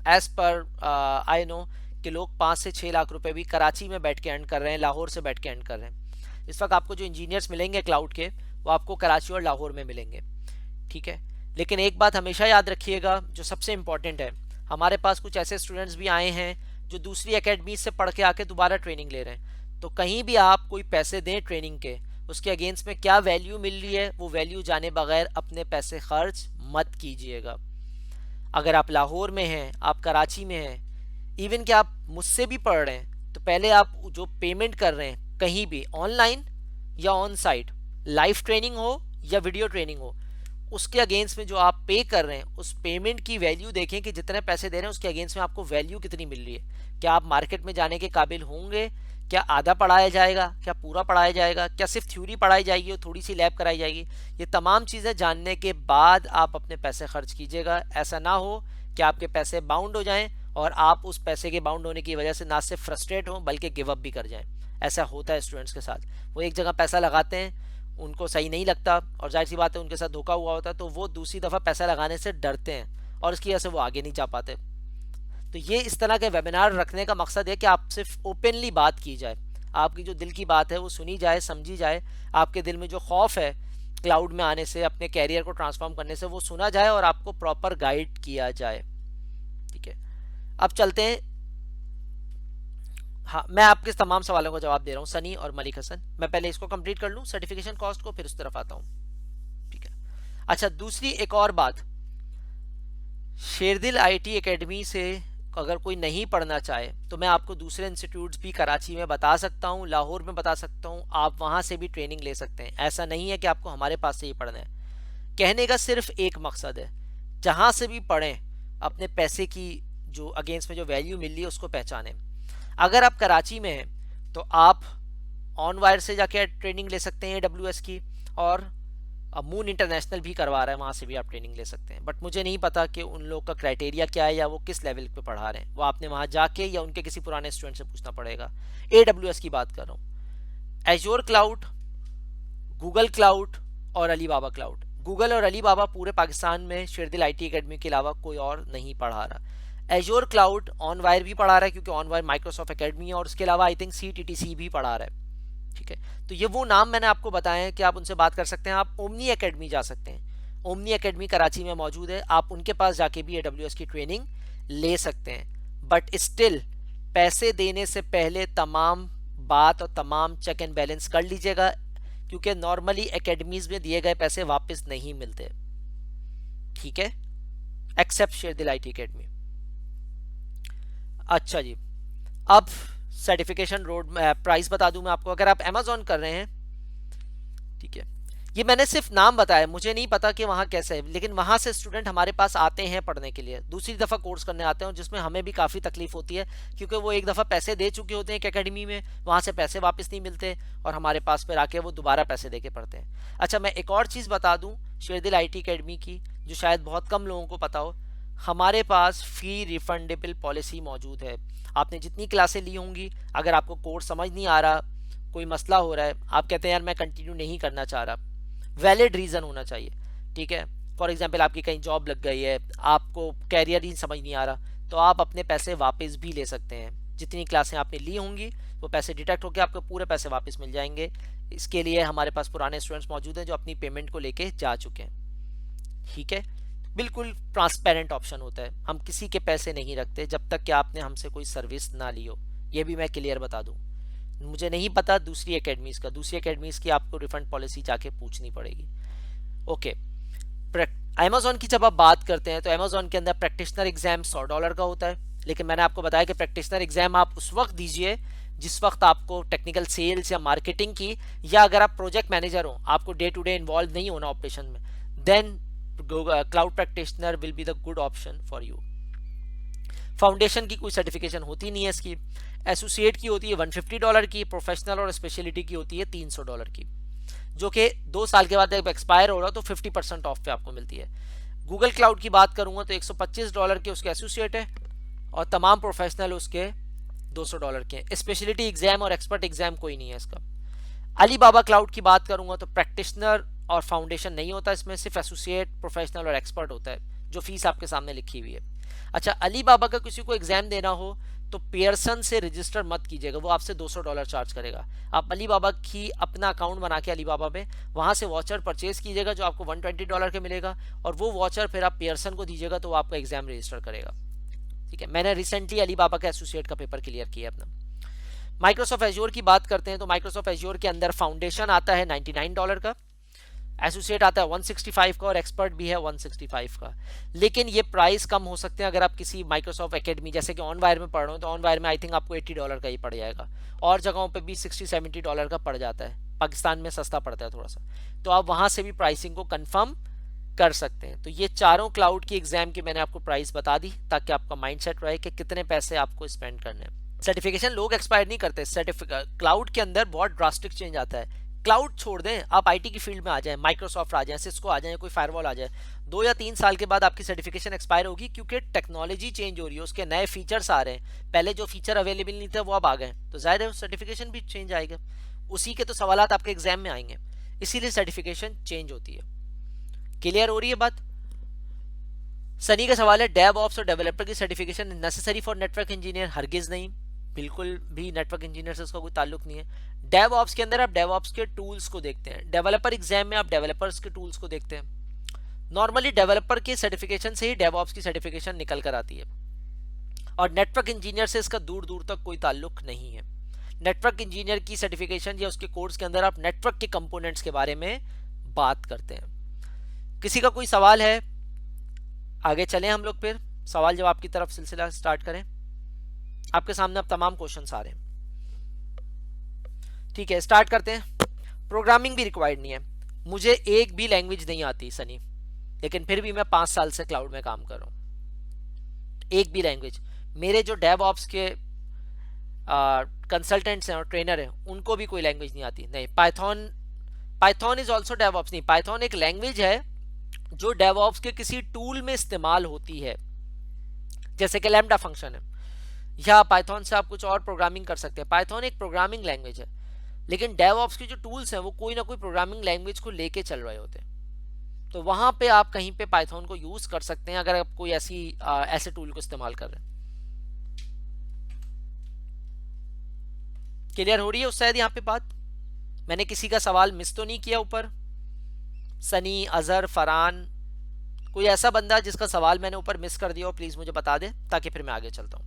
as per I no कि लोग 5 से 6 लाख रुपए भी कराची में बैठ के अर्न कर रहे हैं, लाहौर से बैठ के अर्न कर रहे हैं। इस वक्त आपको जो इंजीनियर्स मिलेंगे क्लाउड के, वो आपको कराची और लाहौर में मिलेंगे, ठीक है। लेकिन एक बात हमेशा याद रखिएगा जो सबसे इंपॉर्टेंट है, हमारे पास कुछ ऐसे स्टूडेंट्स भी आए हैं जो दूसरी एकेडमी से पढ़ के आके दोबारा ट्रेनिंग ले रहे हैं। तो कहीं भी आप कोई पैसे दें ट्रेनिंग के, उसके अगेंस्ट में क्या वैल्यू मिल रही है वो वैल्यू जाने बगैर अपने पैसे खर्च मत कीजिएगा। अगर आप लाहौर में हैं, आप कराची में हैं, इवन कि आप मुझसे भी पढ़ रहे हैं, तो पहले आप जो पेमेंट कर रहे हैं कहीं भी ऑनलाइन या ऑन साइट, लाइव ट्रेनिंग हो या वीडियो ट्रेनिंग हो, उसके अगेंस्ट में जो आप पे कर रहे हैं उस पेमेंट की वैल्यू देखें कि जितने पैसे दे रहे हैं उसके अगेंस्ट में आपको वैल्यू कितनी मिल रही है। क्या आप मार्केट में जाने के काबिल होंगे? क्या आधा पढ़ाया जाएगा? क्या पूरा पढ़ाया जाएगा? क्या सिर्फ थ्योरी पढ़ाई जाएगी और थोड़ी सी लैब कराई जाएगी? ये तमाम चीज़ें जानने के बाद आप अपने पैसे खर्च कीजिएगा। ऐसा ना हो कि आपके पैसे बाउंड हो जाएं और आप उस पैसे के बाउंड होने की वजह से ना सिर्फ फ्रस्ट्रेट हों बल्कि गिव अप भी कर जाएं। ऐसा होता है स्टूडेंट्स के साथ, वो एक जगह पैसा लगाते हैं, उनको सही नहीं लगता और जाहिर सी बात है उनके साथ धोखा हुआ होता है, तो वो दूसरी दफ़ा पैसा लगाने से डरते हैं और इसकी वजह से वो आगे नहीं जा पाते। तो ये इस तरह के वेबिनार रखने का मकसद है कि आप सिर्फ ओपनली बात की जाए, आपकी जो दिल की बात है वो सुनी जाए, समझी जाए, आपके दिल में जो खौफ है क्लाउड में आने से, अपने कैरियर को ट्रांसफॉर्म करने से, वो सुना जाए और आपको प्रॉपर गाइड किया जाए, ठीक है। अब चलते हैं, हाँ मैं आपके तमाम सवालों का जवाब दे रहा हूँ सनी और मलिक हसन। मैं पहले इसको कंप्लीट कर लूँ सर्टिफिकेशन कॉस्ट को, फिर उस तरफ आता हूँ, ठीक है। अच्छा, दूसरी एक और बात, शेरदिल आईटी एकेडमी से अगर कोई नहीं पढ़ना चाहे तो मैं आपको दूसरे इंस्टीट्यूट्स भी कराची में बता सकता हूँ, लाहौर में बता सकता हूँ, आप वहाँ से भी ट्रेनिंग ले सकते हैं। ऐसा नहीं है कि आपको हमारे पास से ही पढ़ना है। कहने का सिर्फ एक मकसद है, जहाँ से भी पढ़ें अपने पैसे की जो अगेंस्ट में जो वैल्यू मिल रही है उसको पहचानें। अगर आप कराची में हैं तो आप ऑन वायर से जाके ट्रेनिंग ले सकते हैं AWS की, और मून इंटरनेशनल भी करवा रहा है, वहाँ से भी आप ट्रेनिंग ले सकते हैं। बट मुझे नहीं पता कि उन लोग का क्राइटेरिया क्या है या वो किस लेवल पे पढ़ा रहे हैं, वो आपने वहाँ जाके या उनके किसी पुराने स्टूडेंट से पूछना पड़ेगा। AWS की बात कर रहा हूँ, एजोर क्लाउड, गूगल क्लाउड और अली बाबा क्लाउड। गूगल और अली बाबा पूरे पाकिस्तान में शेरदिल IT एकेडमी के अलावा कोई और नहीं पढ़ा रहा। एजोर क्लाउड ऑन वायर भी पढ़ा रहा है क्योंकि ऑन वायर माइक्रोसॉफ्ट एकेडमी है, और उसके अलावा आई थिंक CTTC भी पढ़ा रहा है, ठीक है। तो ये वो नाम मैंने आपको बताए हैं कि आप उनसे बात कर सकते हैं। आप ओमनी एकेडमी जा सकते हैं, ओमनी एकेडमी कराची में मौजूद है, आप उनके पास जाके भी AWS की ट्रेनिंग ले सकते हैं। बट स्टिल पैसे देने से पहले तमाम बात और तमाम चेक एंड बैलेंस कर लीजिएगा, क्योंकि नॉर्मली एकेडमीज में दिए गए पैसे वापस नहीं मिलते, ठीक है, एक्सेप्ट शेरदिल IT एकेडमी। अच्छा जी, अब सर्टिफिकेशन रोड प्राइस बता दूं मैं आपको। अगर आप Amazon कर रहे हैं, ठीक है, ये मैंने सिर्फ नाम बताया, मुझे नहीं पता कि वहाँ कैसे है, लेकिन वहाँ से स्टूडेंट हमारे पास आते हैं पढ़ने के लिए, दूसरी दफ़ा कोर्स करने आते हैं, जिसमें हमें भी काफ़ी तकलीफ होती है क्योंकि वो एक दफ़ा पैसे दे चुके होते हैं एक एकेडमी में, वहाँ से पैसे वापस नहीं मिलते और हमारे पास फिर आके वो दोबारा पैसे दे के पढ़ते हैं। अच्छा, मैं एक और चीज़ बता दूँ शेरदिल IT एकेडमी की जो शायद बहुत कम लोगों को पता हो, हमारे पास फी रिफंडेबल पॉलिसी मौजूद है। आपने जितनी क्लासें ली होंगी, अगर आपको कोर्स समझ नहीं आ रहा, कोई मसला हो रहा है, आप कहते हैं यार मैं कंटिन्यू नहीं करना चाह रहा, वैलिड रीज़न होना चाहिए, ठीक है। फॉर एग्जांपल आपकी कहीं जॉब लग गई है, आपको कैरियर ही समझ नहीं आ रहा, तो आप अपने पैसे वापस भी ले सकते हैं। जितनी क्लासें आपने ली होंगी वो पैसे डिडक्ट होकर आपको पूरे पैसे वापस मिल जाएंगे। इसके लिए हमारे पास पुराने स्टूडेंट्स मौजूद हैं जो अपनी पेमेंट को लेके जा चुके हैं, ठीक है। बिल्कुल ट्रांसपेरेंट ऑप्शन होता है, हम किसी के पैसे नहीं रखते जब तक कि आपने हमसे कोई सर्विस ना ली हो, ये भी मैं क्लियर बता दूं। मुझे नहीं पता दूसरी एकेडमीज़ का, दूसरी एकेडमीज़ की आपको रिफंड पॉलिसी जाके पूछनी पड़ेगी। ओके, अमेज़ॉन की जब आप बात करते हैं तो अमेज़ॉन के अंदर प्रैक्टिशनर एग्जाम $100 का होता है, लेकिन मैंने आपको बताया कि प्रैक्टिशनर एग्जाम आप उस वक्त दीजिए जिस वक्त आपको टेक्निकल सेल्स या मार्केटिंग की, या अगर आप प्रोजेक्ट मैनेजर हो, आपको डे टू डे इन्वॉल्व नहीं होना ऑपरेशन में, then cloud practitioner will be the good option for you. Foundation की कोई सर्टिफिकेशन होती नहीं है इसकी, एसोसिएट की होती है $150 की, प्रोफेशनल और स्पेशलिटी की होती है $300 की, जो कि 2 साल के बाद जब एक्सपायर हो रहा तो 50% ऑफ पे आपको मिलती है। गूगल क्लाउड की बात करूंगा तो $125 के उसके एसोसिएट है और तमाम प्रोफेशनल उसके $200 के हैं। स्पेशलिटी एग्जाम और एक्सपर्ट एग्जाम कोई नहीं है इसका। अलीबाबा क्लाउड की बात करूंगा तो प्रैक्टिशनर और फाउंडेशन नहीं होता इसमें, सिर्फ एसोसिएट, प्रोफेशनल और एक्सपर्ट होता है, जो फीस आपके सामने लिखी हुई है। अच्छा, अलीबाबा का किसी को एग्जाम देना हो तो पियर्सन से रजिस्टर मत कीजिएगा, वो आपसे $200 चार्ज करेगा। आप अलीबाबा की अपना अकाउंट बना के अलीबाबा में वहां से वॉचर परचेज कीजिएगा जो आपको $120 के मिलेगा, और वो वॉचर फिर आप पियर्सन को दीजिएगा तो वो आपका एग्जाम रजिस्टर करेगा। ठीक है, मैंने रिसेंटली अलीबाबा का एसोसिएट का पेपर क्लियर किया अपना। माइक्रोसॉफ्ट एज्योर की बात करते हैं तो माइक्रोसॉफ्ट एज्योर के अंदर फाउंडेशन आता है $99 का, एसोसिएट आता है 165 का और एक्सपर्ट भी है 165 का। लेकिन ये प्राइस कम हो सकते हैं अगर आप किसी माइक्रोसॉफ्ट एकेडमी जैसे कि ऑनवायर में पढ़ रहे हो, तो ऑनवायर में आई थिंक आपको $80 का ही पड़ जाएगा, और जगहों पे भी $60-70 का पड़ जाता है, पाकिस्तान में सस्ता पड़ता है थोड़ा सा, तो आप वहां से भी प्राइसिंग को कंफर्म कर सकते हैं। तो ये चारों क्लाउड की एग्जाम की मैंने आपको प्राइस बता दी ताकि आपका माइंडसेट रहे कि कितने पैसे आपको स्पेंड करने हैं। सर्टिफिकेशन लोग एक्सपायर नहीं करते, क्लाउड के अंदर बहुत ड्रास्टिक चेंज आता है। क्लाउड छोड़ दें, आप आईटी की फील्ड में आ जाएं, माइक्रोसॉफ्ट आ जाएं, सिस्को आ जाएं, कोई फायरवॉल आ जाए, 2 या 3 साल के बाद आपकी सर्टिफिकेशन एक्सपायर होगी, क्योंकि टेक्नोलॉजी चेंज हो रही है, उसके नए फीचर्स आ रहे हैं, पहले जो फीचर अवेलेबल नहीं थे वो अब आ गए, तो जाहिर है सर्टिफिकेशन भी चेंज आएगा, उसी के तो सवालात आपके एग्जाम में आएंगे, इसीलिए सर्टिफिकेशन चेंज होती है। क्लियर हो रही है बात? सनी का सवाल है, डेव ऑप्स और डेवलपर की certification necessary for network engineer? हरगिज नहीं, बिल्कुल भी नेटवर्क इंजीनियर से उसका कोई ताल्लुक नहीं है। डेव ऑप्स के अंदर आप डेव ऑप्स के टूल्स को देखते हैं, डेवलपर एग्जाम में आप डेवलपर्स के टूल्स को देखते हैं। नॉर्मली डेवलपर के सर्टिफिकेशन से ही डेव ऑप्स की सर्टिफिकेशन निकल कर आती है, और नेटवर्क इंजीनियर से इसका दूर दूर तक कोई ताल्लुक नहीं है। नेटवर्क इंजीनियर की सर्टिफिकेशन या उसके कोर्स के अंदर आप नेटवर्क के कंपोनेंट्स के बारे में बात करते हैं। किसी का कोई सवाल है? आगे चलें हम लोग, फिर सवाल जवाब की तरफ सिलसिला स्टार्ट करें। आपके सामने अब तमाम क्वेश्चंस आ रहे हैं। ठीक है, स्टार्ट करते हैं। प्रोग्रामिंग भी रिक्वायर्ड नहीं है, मुझे एक भी लैंग्वेज नहीं आती सनी, लेकिन फिर भी मैं 5 साल से क्लाउड में काम कर रहा हूं। एक भी लैंग्वेज, मेरे जो डेव ऑप्स के कंसल्टेंट्स हैं और ट्रेनर हैं उनको भी कोई लैंग्वेज नहीं आती। नहीं, Python is also DevOps नहीं, पाइथन एक लैंग्वेज है जो डेवऑप्स के किसी टूल में इस्तेमाल होती है, जैसे कि लैम्डा फंक्शन है, या पाइथन से आप कुछ और प्रोग्रामिंग कर सकते हैं। पाइथन एक प्रोग्रामिंग लैंग्वेज है, लेकिन डेवऑप्स के जो टूल्स हैं वो कोई ना कोई प्रोग्रामिंग लैंग्वेज को लेके चल रहे होते हैं, तो वहां पे आप कहीं पे पाइथन को यूज कर सकते हैं अगर आप कोई ऐसे टूल को इस्तेमाल कर रहे हैं। क्लियर हो रही है उस शायद यहाँ पे बात? मैंने किसी का सवाल मिस तो नहीं किया ऊपर? सनी, अजहर, फरहान, कोई ऐसा बंदा जिसका सवाल मैंने ऊपर मिस कर दिया हो प्लीज मुझे बता दे ताकि फिर मैं आगे चलता हूं।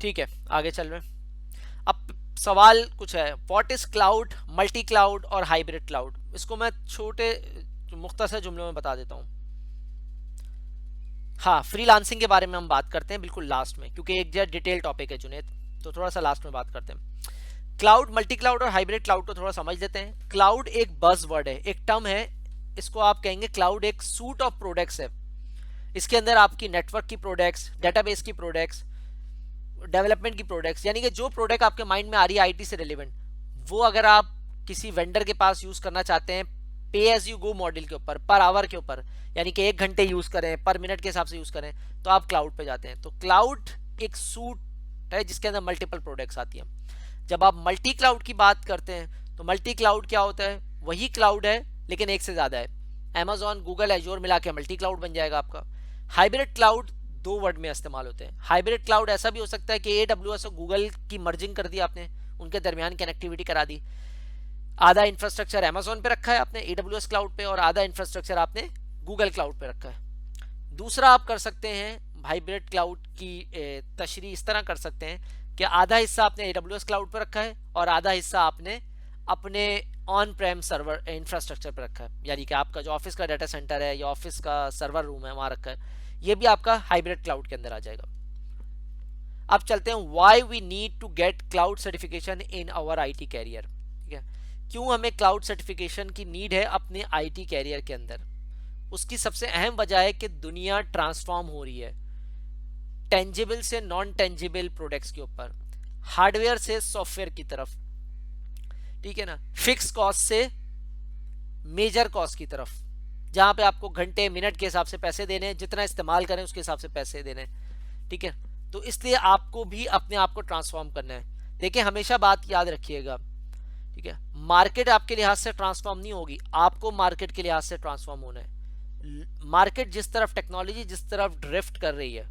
ठीक है, आगे चल रहे हैं। अब सवाल कुछ है, what is cloud, multi cloud और हाइब्रिड क्लाउड? इसको मैं छोटे मुख्तसर जुमलों में बता देता हूं। हाँ, फ्रीलांसिंग के बारे में हम बात करते हैं बिल्कुल लास्ट में, क्योंकि एक जो डिटेल टॉपिक है जुनेद, तो थोड़ा सा लास्ट में बात करते हैं। क्लाउड, मल्टी क्लाउड और हाइब्रिड क्लाउड को थोड़ा समझ लेते हैं। क्लाउड एक बज़ वर्ड है, एक टर्म है, इसको आप कहेंगे क्लाउड एक सूट ऑफ प्रोडक्ट्स है। इसके अंदर आपकी नेटवर्क की प्रोडक्ट्स, डेटाबेस की प्रोडक्ट्स, डेवलपमेंट की प्रोडक्ट्स, यानी कि जो प्रोडक्ट आपके माइंड में आ रही है आईटी से रिलेवेंट, वो अगर आप किसी वेंडर के पास यूज करना चाहते हैं पे एज यू गो मॉडल के ऊपर, पर आवर के ऊपर, यानी कि 1 घंटे यूज करें, पर मिनट के हिसाब से यूज करें, तो आप क्लाउड पे जाते हैं। तो क्लाउड एक सूट है जिसके अंदर मल्टीपल प्रोडक्ट्स आती हैं। जब आप मल्टी क्लाउड की बात करते हैं तो मल्टी क्लाउड क्या होता है? वही क्लाउड है लेकिन एक से ज्यादा है। Amazon, गूगल, एज्योर मिला के मल्टी क्लाउड बन जाएगा आपका। हाइब्रिड क्लाउड 2 वर्ड में इस्तेमाल होते हैं। हाइब्रिड क्लाउड ऐसा भी हो सकता है कि AWS और गूगल की मर्जिंग कर दी आपने, उनके दरमियान कनेक्टिविटी करा दी। आधा इंफ्रास्ट्रक्चर Amazon पे रखा है आपने AWS क्लाउड पे, और आधा इंफ्रास्ट्रक्चर आपने गूगल क्लाउड पे रखा है। दूसरा आप कर सकते हैं हाइब्रिड क्लाउड की तशरीह इस तरह कर सकते हैं कि आधा हिस्सा आपने AWS क्लाउड पे रखा है और आधा हिस्सा आपने अपने ऑन प्रेम सर्वर इंफ्रास्ट्रक्चर पे रखा है, यानी कि आपका जो ऑफिस का डाटा सेंटर है या ऑफिस का सर्वर रूम है वहां रखा है। ये भी आपका हाइब्रिड क्लाउड के अंदर आ जाएगा। अब चलते हैं why we need to get cloud certification in our IT career. ठीक है, क्यों हमें क्लाउड सर्टिफिकेशन की नीड है अपने आईटी कैरियर के अंदर? उसकी सबसे अहम वजह है कि दुनिया ट्रांसफॉर्म हो रही है टेंजिबल से नॉन टेंजिबल प्रोडक्ट्स के ऊपर, हार्डवेयर से सॉफ्टवेयर की तरफ, ठीक है ना, फिक्स कॉस्ट से मेजर कॉस्ट की तरफ, जहां पे आपको घंटे मिनट के हिसाब से पैसे देने हैं, जितना इस्तेमाल करें उसके हिसाब से पैसे देने हैं, ठीक है। तो इसलिए आपको भी अपने आप को ट्रांसफॉर्म करना है। देखिए हमेशा बात याद रखिएगा, ठीक है, मार्केट आपके लिहाज से ट्रांसफॉर्म नहीं होगी, आपको मार्केट के लिहाज से ट्रांसफॉर्म होना है। मार्केट जिस तरफ, टेक्नोलॉजी जिस तरफ ड्रिफ्ट कर रही है,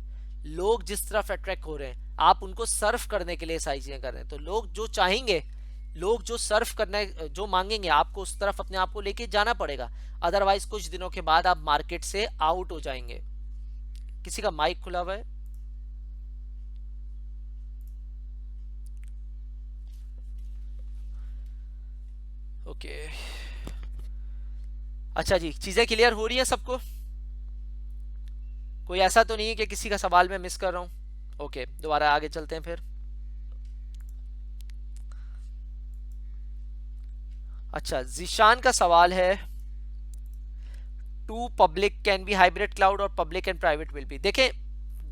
लोग जिस तरफ अट्रैक्ट हो रहे हैं, आप उनको सर्व करने के लिए सारी चीजें कर रहे हैं। तो लोग जो चाहेंगे, लोग जो सर्व करना, जो मांगेंगे, आपको उस तरफ अपने आप को लेके जाना पड़ेगा, अदरवाइज कुछ दिनों के बाद आप मार्केट से आउट हो जाएंगे। किसी का माइक खुला हुआ है? ओके, अच्छा जी, चीजें क्लियर हो रही है सबको? कोई ऐसा तो नहीं है कि किसी का सवाल मैं मिस कर रहा हूं? ओके, दोबारा आगे चलते हैं फिर। अच्छा, जीशान का सवाल है, two public can be hybrid cloud और public and private will be. देखें,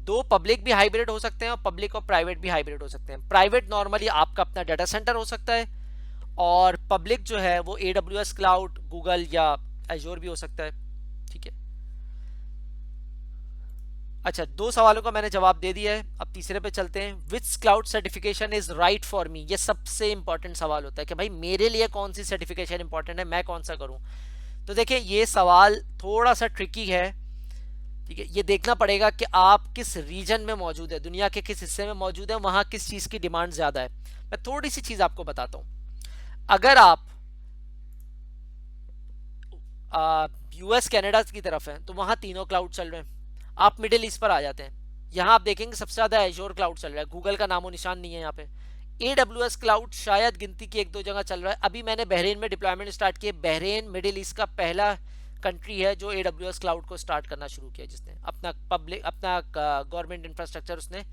दो पब्लिक भी हाइब्रिड हो सकते हैं और पब्लिक और प्राइवेट भी हाइब्रिड हो सकते हैं। प्राइवेट नॉर्मली आपका अपना डाटा सेंटर हो सकता है, और पब्लिक जो है वो AWS क्लाउड, गूगल या एजोर भी हो सकता है, ठीक है। अच्छा, दो सवालों का मैंने जवाब दे दिया है, अब तीसरे पे चलते हैं। Which cloud certification is right for me. ये सबसे इंपॉर्टेंट सवाल होता है कि भाई मेरे लिए कौन सी सर्टिफिकेशन इंपॉर्टेंट है, मैं कौन सा करूं। तो देखिए ये सवाल थोड़ा सा ट्रिकी है, ठीक है। ये देखना पड़ेगा कि आप किस रीजन में मौजूद है, दुनिया के किस हिस्से में मौजूद है, वहां किस चीज की डिमांड ज्यादा है। मैं थोड़ी सी चीज आपको बताता हूं। अगर आप यूएस कनाडा की तरफ है तो वहां तीनों क्लाउड चल रहे हैं। आप मिडिल ईस्ट पर आ जाते हैं, यहाँ आप देखेंगे सबसे ज्यादा एजोर क्लाउड चल रहा है, गूगल का नामो निशान नहीं है यहाँ पे। AWS क्लाउड शायद गिनती की एक दो जगह चल रहा है। अभी मैंने बहरीन में डिप्लॉयमेंट स्टार्ट किए। बहरीन मिडिल ईस्ट का पहला कंट्री है जो AWS क्लाउड को स्टार्ट करना शुरू किया, जिसने अपना गवर्नमेंट इंफ्रास्ट्रक्चर उसने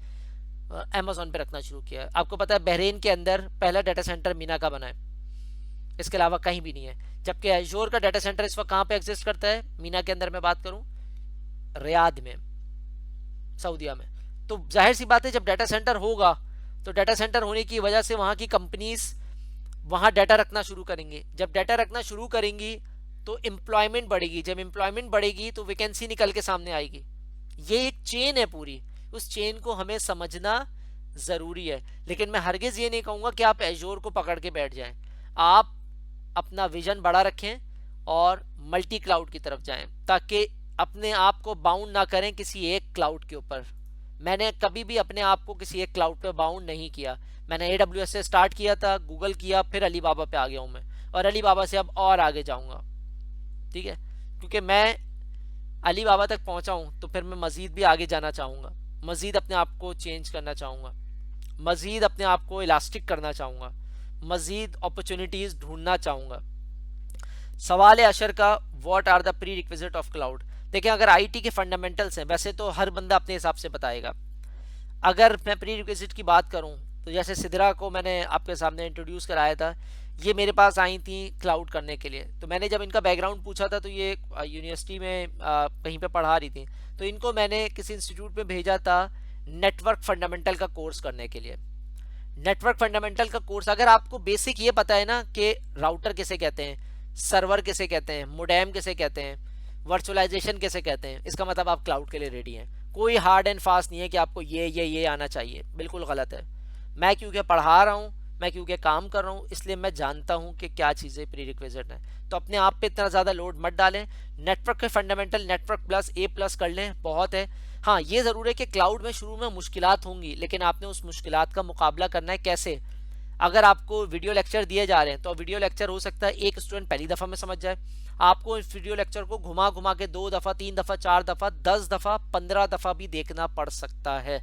अमेजोन पे रखना शुरू किया। आपको पता है बहरीन के अंदर पहला डाटा सेंटर मीना का बना है, इसके अलावा कहीं भी नहीं है। जबकि एजोर का डाटा सेंटर इस वक्त कहाँ पे एग्जिस्ट करता है, मीना के अंदर मैं बात करूं, रियाद में, सऊदीया में। तो जाहिर सी बात है जब डाटा सेंटर होगा तो डाटा सेंटर होने की वजह से वहां की कंपनीज वहां डाटा रखना शुरू करेंगी। जब डाटा रखना शुरू करेंगी तो एम्प्लॉयमेंट बढ़ेगी, जब एम्प्लॉयमेंट बढ़ेगी तो वैकेंसी निकल के सामने आएगी। ये एक चेन है पूरी, उस चेन को हमें समझना जरूरी है। लेकिन मैं हरगिज ये नहीं कहूंगा कि आप एजोर को पकड़ के बैठ जाएं। आप अपना विजन बड़ा रखें और मल्टी क्लाउड की तरफ जाएं, ताकि अपने आप को बाउंड ना करें किसी एक क्लाउड के ऊपर। मैंने कभी भी अपने आप को किसी एक क्लाउड पे बाउंड नहीं किया। मैंने AWS से स्टार्ट किया था, गूगल किया, फिर अलीबाबा पे आ गया हूं मैं, और अलीबाबा से अब और आगे जाऊंगा, ठीक है। क्योंकि मैं अलीबाबा तक पहुंचा हूं तो फिर मैं मजीद भी आगे जाना चाहूंगा, मजीद अपने आप को चेंज करना चाहूंगा, मजीद अपने आप को इलास्टिक करना चाहूंगा, मजीद अपॉर्चुनिटीज ढूंढना चाहूंगा। सवाल है अशर का, what are the prerequisite of cloud. देखिए अगर IT के फंडामेंटल्स हैं, वैसे तो हर बंदा अपने हिसाब से बताएगा। अगर मैं प्री रिक्विजिट की बात करूं तो जैसे सिद्रा को मैंने आपके सामने इंट्रोड्यूस कराया था, ये मेरे पास आई थी क्लाउड करने के लिए। तो मैंने जब इनका बैकग्राउंड पूछा था तो ये यूनिवर्सिटी में कहीं पे पढ़ा रही थी, तो इनको मैंने किसी इंस्टीट्यूट में भेजा था नेटवर्क फंडामेंटल का कोर्स करने के लिए। नेटवर्क फंडामेंटल का कोर्स, अगर आपको बेसिक ये पता है ना कि राउटर किसे कहते हैं, सर्वर किसे कहते हैं, मोडेम किसे कहते हैं, वर्चुअलाइजेशन कैसे कहते हैं, इसका मतलब आप क्लाउड के लिए रेडी हैं। कोई हार्ड एंड फास्ट नहीं है कि आपको ये आना चाहिए, बिल्कुल गलत है। मैं क्योंकि पढ़ा रहा हूँ, मैं क्योंकि काम कर रहा हूँ, इसलिए मैं जानता हूँ कि क्या चीज़ें प्री रिक्विजिट हैं। तो अपने आप पे इतना ज़्यादा लोड मत डालें। नेटवर्क के फंडामेंटल नेटवर्क प्लस A+ कर लें, बहुत है। हाँ, ये ज़रूर है कि क्लाउड में शुरू में मुश्किलात होंगी, लेकिन आपने उस मुश्किलात का मुकाबला करना है। कैसे? अगर आपको वीडियो लेक्चर दिए जा रहे हैं तो वीडियो लेक्चर हो सकता है एक स्टूडेंट पहली दफ़ा में समझ जाए, आपको इस वीडियो लेक्चर को घुमा घुमा के 2 दफ़ा 3 दफ़ा 4 दफ़ा 10 दफ़ा 15 दफ़ा भी देखना पड़ सकता है।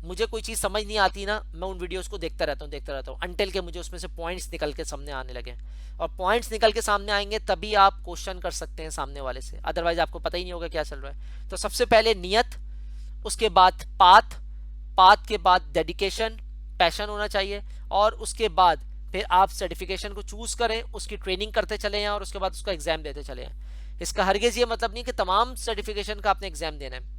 मुझे कोई चीज़ समझ नहीं आती ना, मैं उन वीडियोस को देखता रहता हूँ अनटिल के मुझे उसमें से पॉइंट्स निकल के सामने आने लगे। और पॉइंट्स निकल के सामने आएंगे तभी आप क्वेश्चन कर सकते हैं सामने वाले से, अदरवाइज आपको पता ही नहीं होगा क्या चल रहा है। तो सबसे पहले नियत, उसके बाद पाथ के बाद डेडिकेशन, पैशन होना चाहिए, और उसके बाद फिर आप सर्टिफिकेशन को चूज करें, उसकी ट्रेनिंग करते चले जाएं और उसके बाद उसका एग्जाम देते चले जाएं। इसका हरगिज ये मतलब नहीं कि तमाम सर्टिफिकेशन का आपने एग्जाम देना है।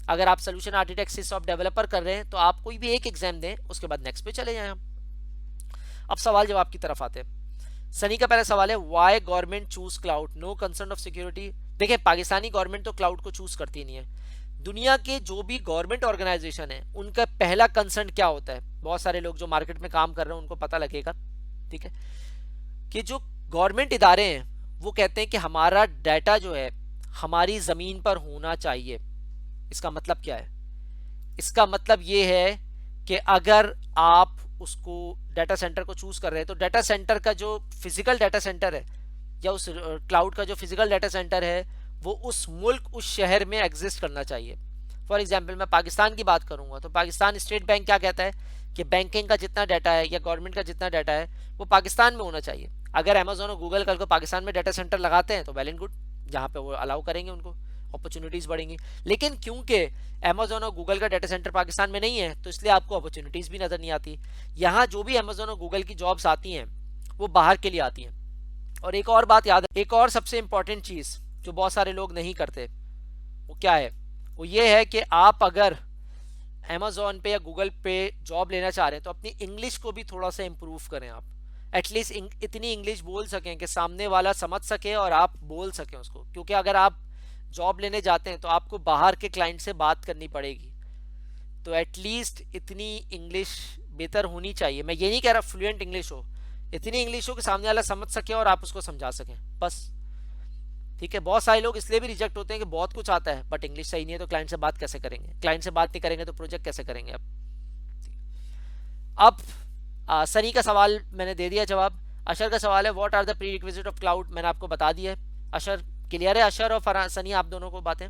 अगर आप सोल्यूशन आर्किटेक्ट सिसऑप डेवलपर कर रहे हैं तो आप कोई भी एक एग्जाम दें, उसके बाद नेक्स्ट पे चले जाएं। अब सवाल जवाब की तरफ आते हैं। सनी का पहला सवाल है why government choose cloud, no concern of security. देखिए पाकिस्तानी गवर्नमेंट तो क्लाउड को चूज करती नहीं है, दुनिया के जो भी गवर्नमेंट ऑर्गेनाइजेशन है उनका पहला कंसर्न क्या होता है, बहुत सारे लोग जो मार्केट में काम कर रहे हैं उनको पता लगेगा, ठीक है, कि जो गवर्नमेंट इदारे हैं वो कहते हैं कि हमारा डाटा जो है हमारी जमीन पर होना चाहिए। इसका मतलब क्या है? इसका मतलब ये है कि अगर आप उसको डाटा सेंटर को चूज कर रहे हैं तो डाटा सेंटर का जो फिजिकल डाटा सेंटर है या उस क्लाउड का जो फिजिकल डाटा सेंटर है वो उस मुल्क उस शहर में एग्जिस्ट करना चाहिए। फॉर एग्जांपल मैं पाकिस्तान की बात करूंगा तो पाकिस्तान स्टेट बैंक क्या कहता है कि बैंकिंग का जितना डाटा है या गवर्नमेंट का जितना डाटा है वो पाकिस्तान में होना चाहिए। अगर अमेजोन और गूगल कल को पाकिस्तान में डाटा सेंटर लगाते हैं तो वेल एंड गुड, जहाँ पे वो अलाउ करेंगे उनको अपॉर्चुनिटीज बढ़ेंगी। लेकिन क्योंकि अमेजोन और गूगल का डाटा सेंटर पाकिस्तान में नहीं है तो इसलिए आपको अपॉर्चुनिटीज भी नजर नहीं आती। यहाँ जो भी अमेजोन और गूगल की जॉब्स आती हैं वो बाहर के लिए आती हैं। और एक और बात याद है, एक और सबसे इंपॉर्टेंट चीज जो बहुत सारे लोग नहीं करते वो क्या है, वो ये है कि आप अगर अमेजोन पे या गूगल पे जॉब लेना चाह रहे हैं तो अपनी इंग्लिश को भी थोड़ा सा इम्प्रूव करें। आप एटलीस्ट इतनी इंग्लिश बोल सकें कि सामने वाला समझ सके और आप बोल सकें उसको, क्योंकि अगर आप जॉब लेने जाते हैं तो आपको बाहर के क्लाइंट से बात करनी पड़ेगी, तो एटलीस्ट इतनी इंग्लिश बेहतर होनी चाहिए। मैं ये नहीं कह रहा फ्लुएंट इंग्लिश हो, इतनी इंग्लिश हो कि सामने वाला समझ सके और आप उसको समझा सकें, बस, ठीक है। बहुत सारे लोग इसलिए भी रिजेक्ट होते हैं कि बहुत कुछ आता है बट इंग्लिश सही नहीं है, तो क्लाइंट से बात कैसे करेंगे, क्लाइंट से बात नहीं करेंगे तो प्रोजेक्ट कैसे करेंगे आप। अब सनी का सवाल मैंने दे दिया जवाब। अशर का सवाल है what are the prerequisite of cloud, मैंने आपको बता दिया है। अशर क्लियर है? अशर और सनी आप दोनों को बातें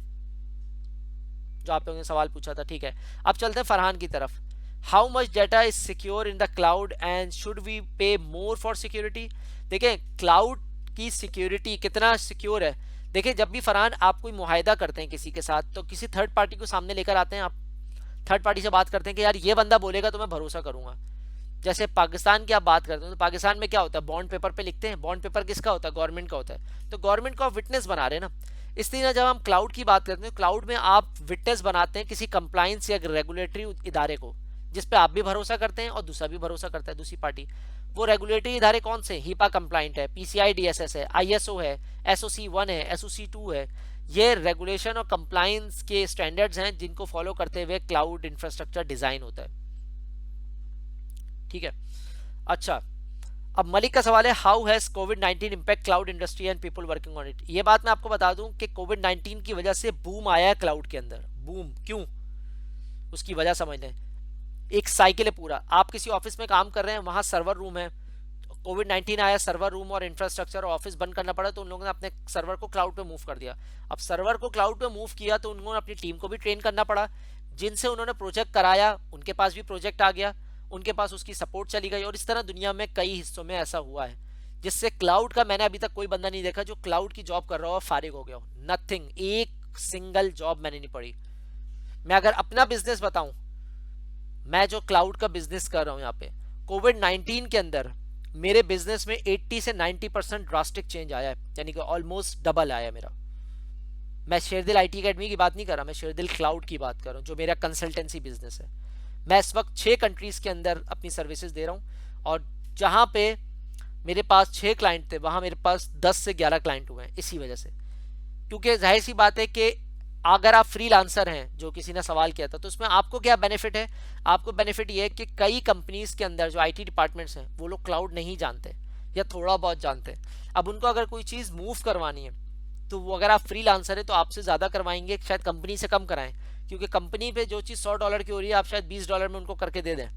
जो आप लोगों ने सवाल पूछा था, ठीक है। अब चलते हैं फरहान की तरफ। How much data is secure in the cloud and should we pay more for security. देखें क्लाउड की सिक्योरिटी कितना सिक्योर है। देखिए जब भी फरहान आप कोई मुआहिदा करते हैं किसी के साथ तो किसी थर्ड पार्टी को सामने लेकर आते हैं, आप थर्ड पार्टी से बात करते हैं कि यार ये बंदा बोलेगा तो मैं भरोसा करूंगा। जैसे पाकिस्तान की आप बात करते हैं तो पाकिस्तान में क्या होता है, बॉन्ड पेपर पे लिखते हैं, बॉन्ड पेपर किसका होता है, गवर्नमेंट का होता है, तो गवर्नमेंट को आप विटनेस बना रहे हैं ना। इसलिए जब हम क्लाउड की बात करते हैं क्लाउड में आप विटनेस बनाते हैं किसी कंप्लाइंस या रेगुलेटरी इदारे को जिस पे आप भी भरोसा करते हैं और दूसरा भी भरोसा करता है, दूसरी पार्टी। वो रेगुलेटरी इदारे कौन से, हीपा कंप्लाइंट है, पीसीआई डीएसएस है, आईएसओ है, एसओसी 1 है, एसओसी 2 है। ये रेगुलेशन और कंप्लाइंस के स्टैंडर्ड्स हैं जिनको फॉलो करते हुए क्लाउड इंफ्रास्ट्रक्चर डिजाइन होता है, ठीक है। अच्छा अब मलिक का सवाल है how has covid impact cloud industry and people working on it. ये बात मैं आपको बता दूं कि कोविड-19 की वजह से बूम आया है क्लाउड के अंदर। बूम क्यों, उसकी वजह समझ लें। एक साइकिल है पूरा, आप किसी ऑफिस में काम कर रहे हैं, वहां सर्वर रूम है, कोविड-19 आया, सर्वर रूम और इंफ्रास्ट्रक्चर और ऑफिस बंद करना पड़ा, तो उन लोगों ने अपने सर्वर को क्लाउड पे मूव कर दिया। अब सर्वर को क्लाउड पे मूव किया तो उन्होंने अपनी टीम को भी ट्रेन करना पड़ा, जिनसे उन्होंने प्रोजेक्ट कराया उनके पास भी प्रोजेक्ट आ गया, उनके पास उसकी सपोर्ट चली गई। और इस तरह दुनिया में कई हिस्सों में ऐसा हुआ है जिससे क्लाउड का मैंने अभी तक कोई बंदा नहीं देखा जो क्लाउड की जॉब कर रहा हो और फारिग हो गया हो। नथिंग, एक सिंगल जॉब मैंने नहीं पढ़ी। मैं अगर अपना बिजनेस बताऊं, मैं जो क्लाउड का बिजनेस कर रहा हूं यहाँ पे, कोविड-19 के अंदर मेरे बिजनेस में 80 से 90% ड्रास्टिक चेंज आया है, यानी कि ऑलमोस्ट डबल आया मेरा। मैं शेरदिल आईटी अकेडमी की बात नहीं कर रहा, मैं शेरदिल क्लाउड की बात कर रहा हूँ जो मेरा कंसल्टेंसी बिजनेस है। मैं इस वक्त 6 कंट्रीज के अंदर अपनी सर्विसेज दे रहा हूँ और जहाँ पे मेरे पास 6 क्लाइंट थे वहाँ मेरे पास 10 से 11 क्लाइंट हुए हैं इसी वजह से। क्योंकि जाहिर सी बात है कि अगर आप फ्रीलांसर हैं, जो किसी ने सवाल किया था, तो उसमें आपको क्या बेनिफिट है, आपको बेनिफिट ये है कि कई कंपनीज के अंदर जो आईटी डिपार्टमेंट्स हैं वो लोग क्लाउड नहीं जानते या थोड़ा बहुत जानते हैं। अब उनको अगर कोई चीज़ मूव करवानी है तो वो अगर आप फ्रीलांसर है तो आपसे ज़्यादा करवाएंगे, शायद कंपनी से कम कराएं, क्योंकि कंपनी पे जो चीज़ $100 की हो रही है आप शायद $20 में उनको करके दे दें।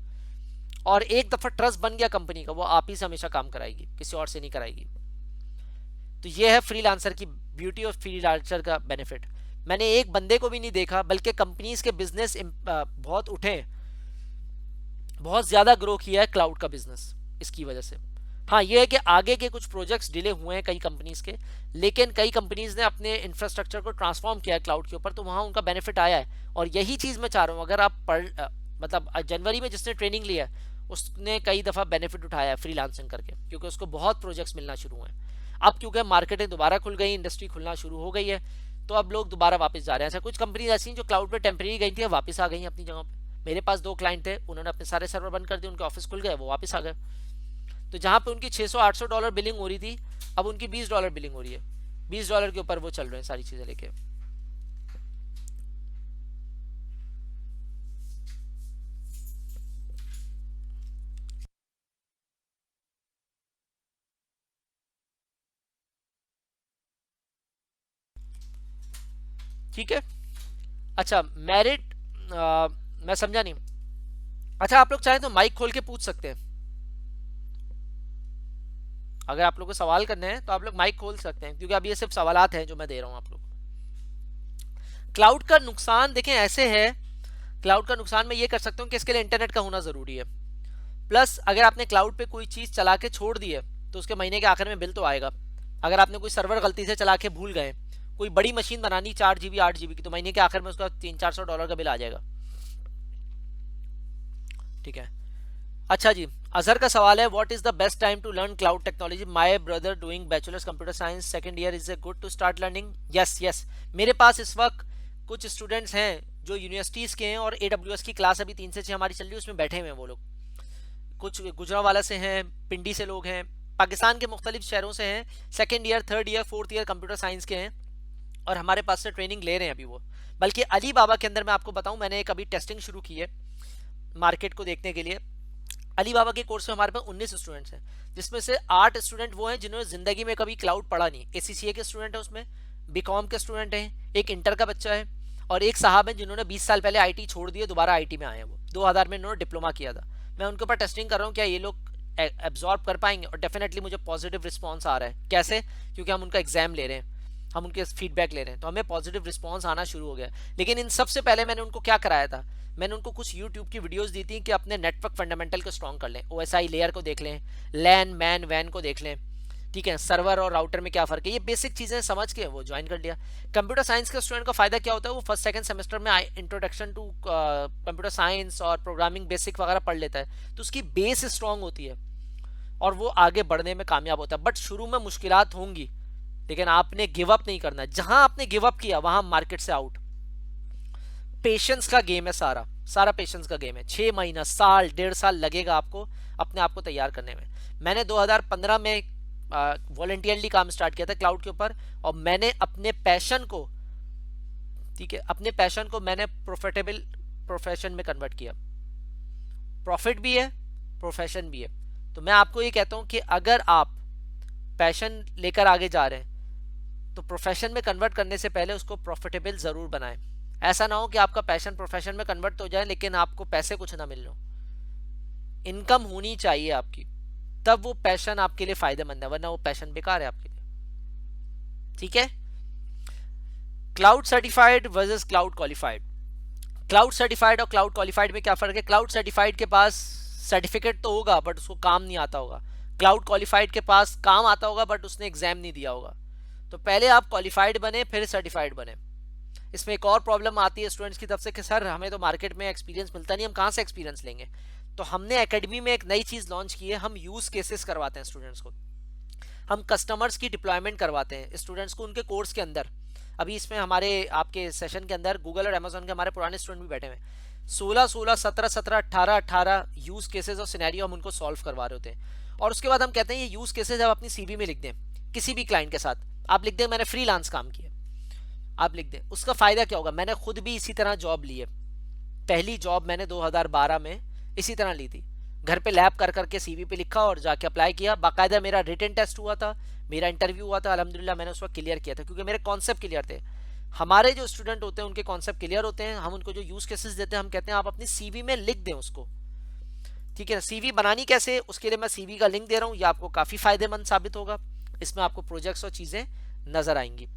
और एक दफ़ा ट्रस्ट बन गया कंपनी का, वो आप ही से हमेशा काम कराएगी, किसी और से नहीं कराएगी। तो ये है फ्रीलांसर की ब्यूटी और फ्रीलांसर का बेनिफिट। मैंने एक बंदे को भी नहीं देखा, बल्कि कंपनीज के बिजनेस बहुत उठे, बहुत ज़्यादा ग्रो किया है क्लाउड का बिजनेस इसकी वजह से। हाँ ये है कि आगे के कुछ प्रोजेक्ट्स डिले हुए हैं कई कंपनीज के, लेकिन कई कंपनीज ने अपने इंफ्रास्ट्रक्चर को ट्रांसफॉर्म किया है क्लाउड के ऊपर, तो वहाँ उनका बेनिफिट आया है। और यही चीज़ मैं चाह रहा हूँ, अगर आप मतलब जनवरी में जिसने ट्रेनिंग लिया उसने कई दफ़ा बेनिफिट उठाया है फ्रीलांसिंग करके, क्योंकि उसको बहुत प्रोजेक्ट्स मिलना शुरू हुए हैं। अब क्योंकि मार्केटें दोबारा खुल गई, इंडस्ट्री खुलना शुरू हो गई है, तो अब लोग दोबारा वापस जा रहे हैं। ऐसा कुछ कंपनीज ऐसी हैं जो क्लाउड पे टेम्परेरी गई थी, वापस आ गई अपनी जगह पे। मेरे पास 2 क्लाइंट थे, उन्होंने अपने सारे सर्वर बंद कर दिए, उनके ऑफिस खुल गए, वो वापस आ गए। तो जहाँ पे उनकी $600-800 बिलिंग हो रही थी, अब उनकी $20 बिलिंग हो रही है। $20 के ऊपर वो चल रहे हैं सारी चीज़ें लेके। ठीक है। अच्छा, मेरिट मैं समझा नहीं। अच्छा, आप लोग चाहें तो माइक खोल के पूछ सकते हैं। अगर आप लोग को सवाल करने हैं तो आप लोग माइक खोल सकते हैं, क्योंकि अब ये सिर्फ सवालात हैं जो मैं दे रहा हूं आप लोग को। क्लाउड का नुकसान देखें ऐसे है, क्लाउड का नुकसान मैं ये कर सकता हूं कि इसके लिए इंटरनेट का होना जरूरी है। प्लस अगर आपने क्लाउड पे कोई चीज चला के छोड़ दी है तो उसके महीने के आखिर में बिल तो आएगा। अगर आपने कोई सर्वर गलती से चला के भूल गए, कोई बड़ी मशीन बनानी 4 GB 8 GB की, तो महीने के आखिर में उसका $300-400 का बिल आ जाएगा। ठीक है। अच्छा जी, अजहर का सवाल है, what is the best time to learn cloud technology? My brother doing bachelors computer science second year, is a good to start learning? Yes yes, मेरे पास इस वक्त कुछ स्टूडेंट्स हैं जो यूनिवर्सिटीज़ के हैं और AWS की क्लास अभी 3 से 6 हमारी चल रही है, उसमें बैठे हुए हैं वो लोग। कुछ गुजरांवाला से हैं, पिंडी से लोग हैं, पाकिस्तान के मुख्तलिफ शहरों से हैं, second year, third year, fourth year computer science के हैं और हमारे पास से ट्रेनिंग ले रहे हैं अभी वो। बल्कि अली बाबा के अंदर मैं आपको बताऊं, मैंने एक अभी टेस्टिंग शुरू की है मार्केट को देखने के लिए। अली बाबा के कोर्स में हमारे पास 19 स्टूडेंट्स हैं, जिसमें से 8 स्टूडेंट वो हैं जिन्होंने जिंदगी में कभी क्लाउड पढ़ा नहीं। ACCA के स्टूडेंट हैं उसमें, BCom के स्टूडेंट हैं, एक इंटर का बच्चा है और एक साहब हैं जिन्होंने 20 साल पहले IT छोड़ दिए, दोबारा IT में आए हैं। वो 2000 में इन्होंने डिप्लोमा किया था। मैं उनके ऊपर टेस्टिंग कर रहा हूँ क्या ये लोग एब्जॉर्ब कर पाएंगे, और डेफिनेटली मुझे पॉजिटिव रिस्पॉन्स आ रहा है। कैसे? क्योंकि हम उनका एग्जाम ले रहे हैं, हम उनके फीडबैक ले रहे हैं, तो हमें पॉजिटिव रिस्पॉन्स आना शुरू हो गया। लेकिन इन सबसे पहले मैंने उनको क्या कराया था, मैंने उनको कुछ यूट्यूब की वीडियोस दी थी कि अपने नेटवर्क फंडामेंटल को स्ट्रॉन्ग कर लें, OSI लेयर को देख लें, लैन मैन वैन को देख लें, ठीक है, सर्वर और राउटर में क्या फर्क है, ये बेसिक चीज़ें समझ के वो ज्वाइन कर लिया। कंप्यूटर साइंस के स्टूडेंट का फायदा क्या होता है, वो फर्स्ट सेकंड सेमेस्टर में इंट्रोडक्शन टू कंप्यूटर साइंस और प्रोग्रामिंग बेसिक वगैरह पढ़ लेता है, तो उसकी बेस स्ट्रॉन्ग होती है और वो आगे बढ़ने में कामयाब होता है। बट शुरू में मुश्किलात होंगी, लेकिन आपने गिव अप नहीं करना। जहां आपने गिव अप किया वहां मार्केट से आउट। पेशेंस का गेम है, सारा सारा पेशेंस का गेम है। 6 महीना, साल, 1.5 साल लगेगा आपको अपने आप को तैयार करने में। मैंने 2015 में वॉलंटियरली काम स्टार्ट किया था क्लाउड के ऊपर, और मैंने अपने पैशन को, ठीक है, अपने पैशन को मैंने प्रॉफिटेबल प्रोफेशन में कन्वर्ट किया। प्रॉफिट भी है, प्रोफेशन भी है। तो मैं आपको ये कहता हूं कि अगर आप पैशन लेकर आगे जा रहे हैं तो प्रोफेशन में कन्वर्ट करने से पहले उसको प्रॉफिटेबल जरूर बनाएं। ऐसा ना हो कि आपका पैशन प्रोफेशन में कन्वर्ट हो जाए लेकिन आपको पैसे कुछ ना मिल रहे। इनकम होनी चाहिए आपकी, तब वो पैशन आपके लिए फायदेमंद है, वरना वो पैशन बेकार है आपके लिए। ठीक है। Cloud certified versus cloud qualified. Cloud certified और क्लाउड क्वालिफाइड में क्या फर्क है? क्लाउड सर्टिफाइड के पास सर्टिफिकेट तो होगा बट उसको काम नहीं आता होगा। क्लाउड क्वालिफाइड के पास काम आता होगा बट उसने एग्जाम नहीं दिया होगा। तो पहले आप क्वालिफाइड बने फिर सर्टिफाइड बने। इसमें एक और प्रॉब्लम आती है स्टूडेंट्स की तरफ से कि सर हमें तो मार्केट में एक्सपीरियंस मिलता नहीं, हम कहाँ से एक्सपीरियंस लेंगे? तो हमने एकेडमी में एक नई चीज़ लॉन्च की है, हम यूज़ केसेस करवाते हैं स्टूडेंट्स को। हम कस्टमर्स की डिप्लॉयमेंट करवाते हैं स्टूडेंट्स को उनके कोर्स के अंदर। अभी इसमें हमारे आपके सेशन के अंदर गूगल और अमेजोन के हमारे पुराने स्टूडेंट भी बैठे हुए हैं। 16, 17, 18 यूज़ केसेस और सिनेरियो हम उनको सॉल्व करवा रहे होते हैं। और उसके बाद हम कहते हैं ये यूज़ केसेस आप अपनी CV में लिख दें, किसी भी क्लाइंट के साथ आप लिख दें मैंने फ्रीलांस काम किया, आप लिख दें। उसका फ़ायदा क्या होगा? मैंने खुद भी इसी तरह जॉब ली है। पहली जॉब मैंने 2012 में इसी तरह ली थी, घर पे लैब कर करके CV पे लिखा और जाके अप्लाई किया। बाकायदा मेरा रिटन टेस्ट हुआ था, मेरा इंटरव्यू हुआ था, अल्हम्दुलिल्लाह मैंने उस वक्त क्लियर किया था क्योंकि मेरे कॉन्सेप्ट क्लियर थे। हमारे जो स्टूडेंट होते हैं उनके कॉन्सेप्ट क्लियर होते हैं। हम उनको जो यूज़ केसेस देते हैं हम कहते हैं आप अपनी CV में लिख दें उसको। ठीक है ना। CV बनानी कैसे, उसके लिए मैं CV का लिंक दे रहा हूँ, ये आपको काफ़ी फायदेमंद साबित होगा। इसमें आपको प्रोजेक्ट्स और चीज़ें नज़र आएंगी।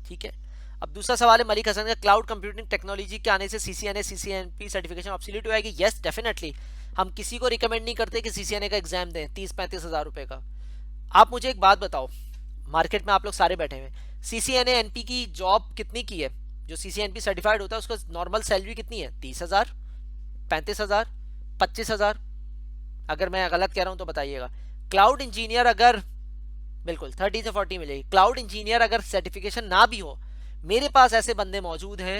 ठीक है। अब दूसरा सवाल है मलिक हसन का, क्लाउड कंप्यूटिंग टेक्नोलॉजी के आने से CCNA CCNP सर्टिफिकेशन ऑब्सोल्यूट हो जाएगी? Yes definitely. हम किसी को रिकमेंड नहीं करते कि CCNA का एग्जाम दें 30-35 हज़ार रुपए का। आप मुझे एक बात बताओ, मार्केट में आप लोग सारे बैठे हुए, CCNA NP की जॉब कितनी की है? जो CCNP सर्टिफाइड होता है उसका नॉर्मल सैलरी कितनी है? 30,000, 35,000, 25,000। अगर मैं गलत कह रहा हूं तो बताइएगा। क्लाउड इंजीनियर अगर, बिल्कुल 30 से 40 मिलेगी। क्लाउड इंजीनियर अगर सर्टिफिकेशन ना भी हो, मेरे पास ऐसे बंदे मौजूद हैं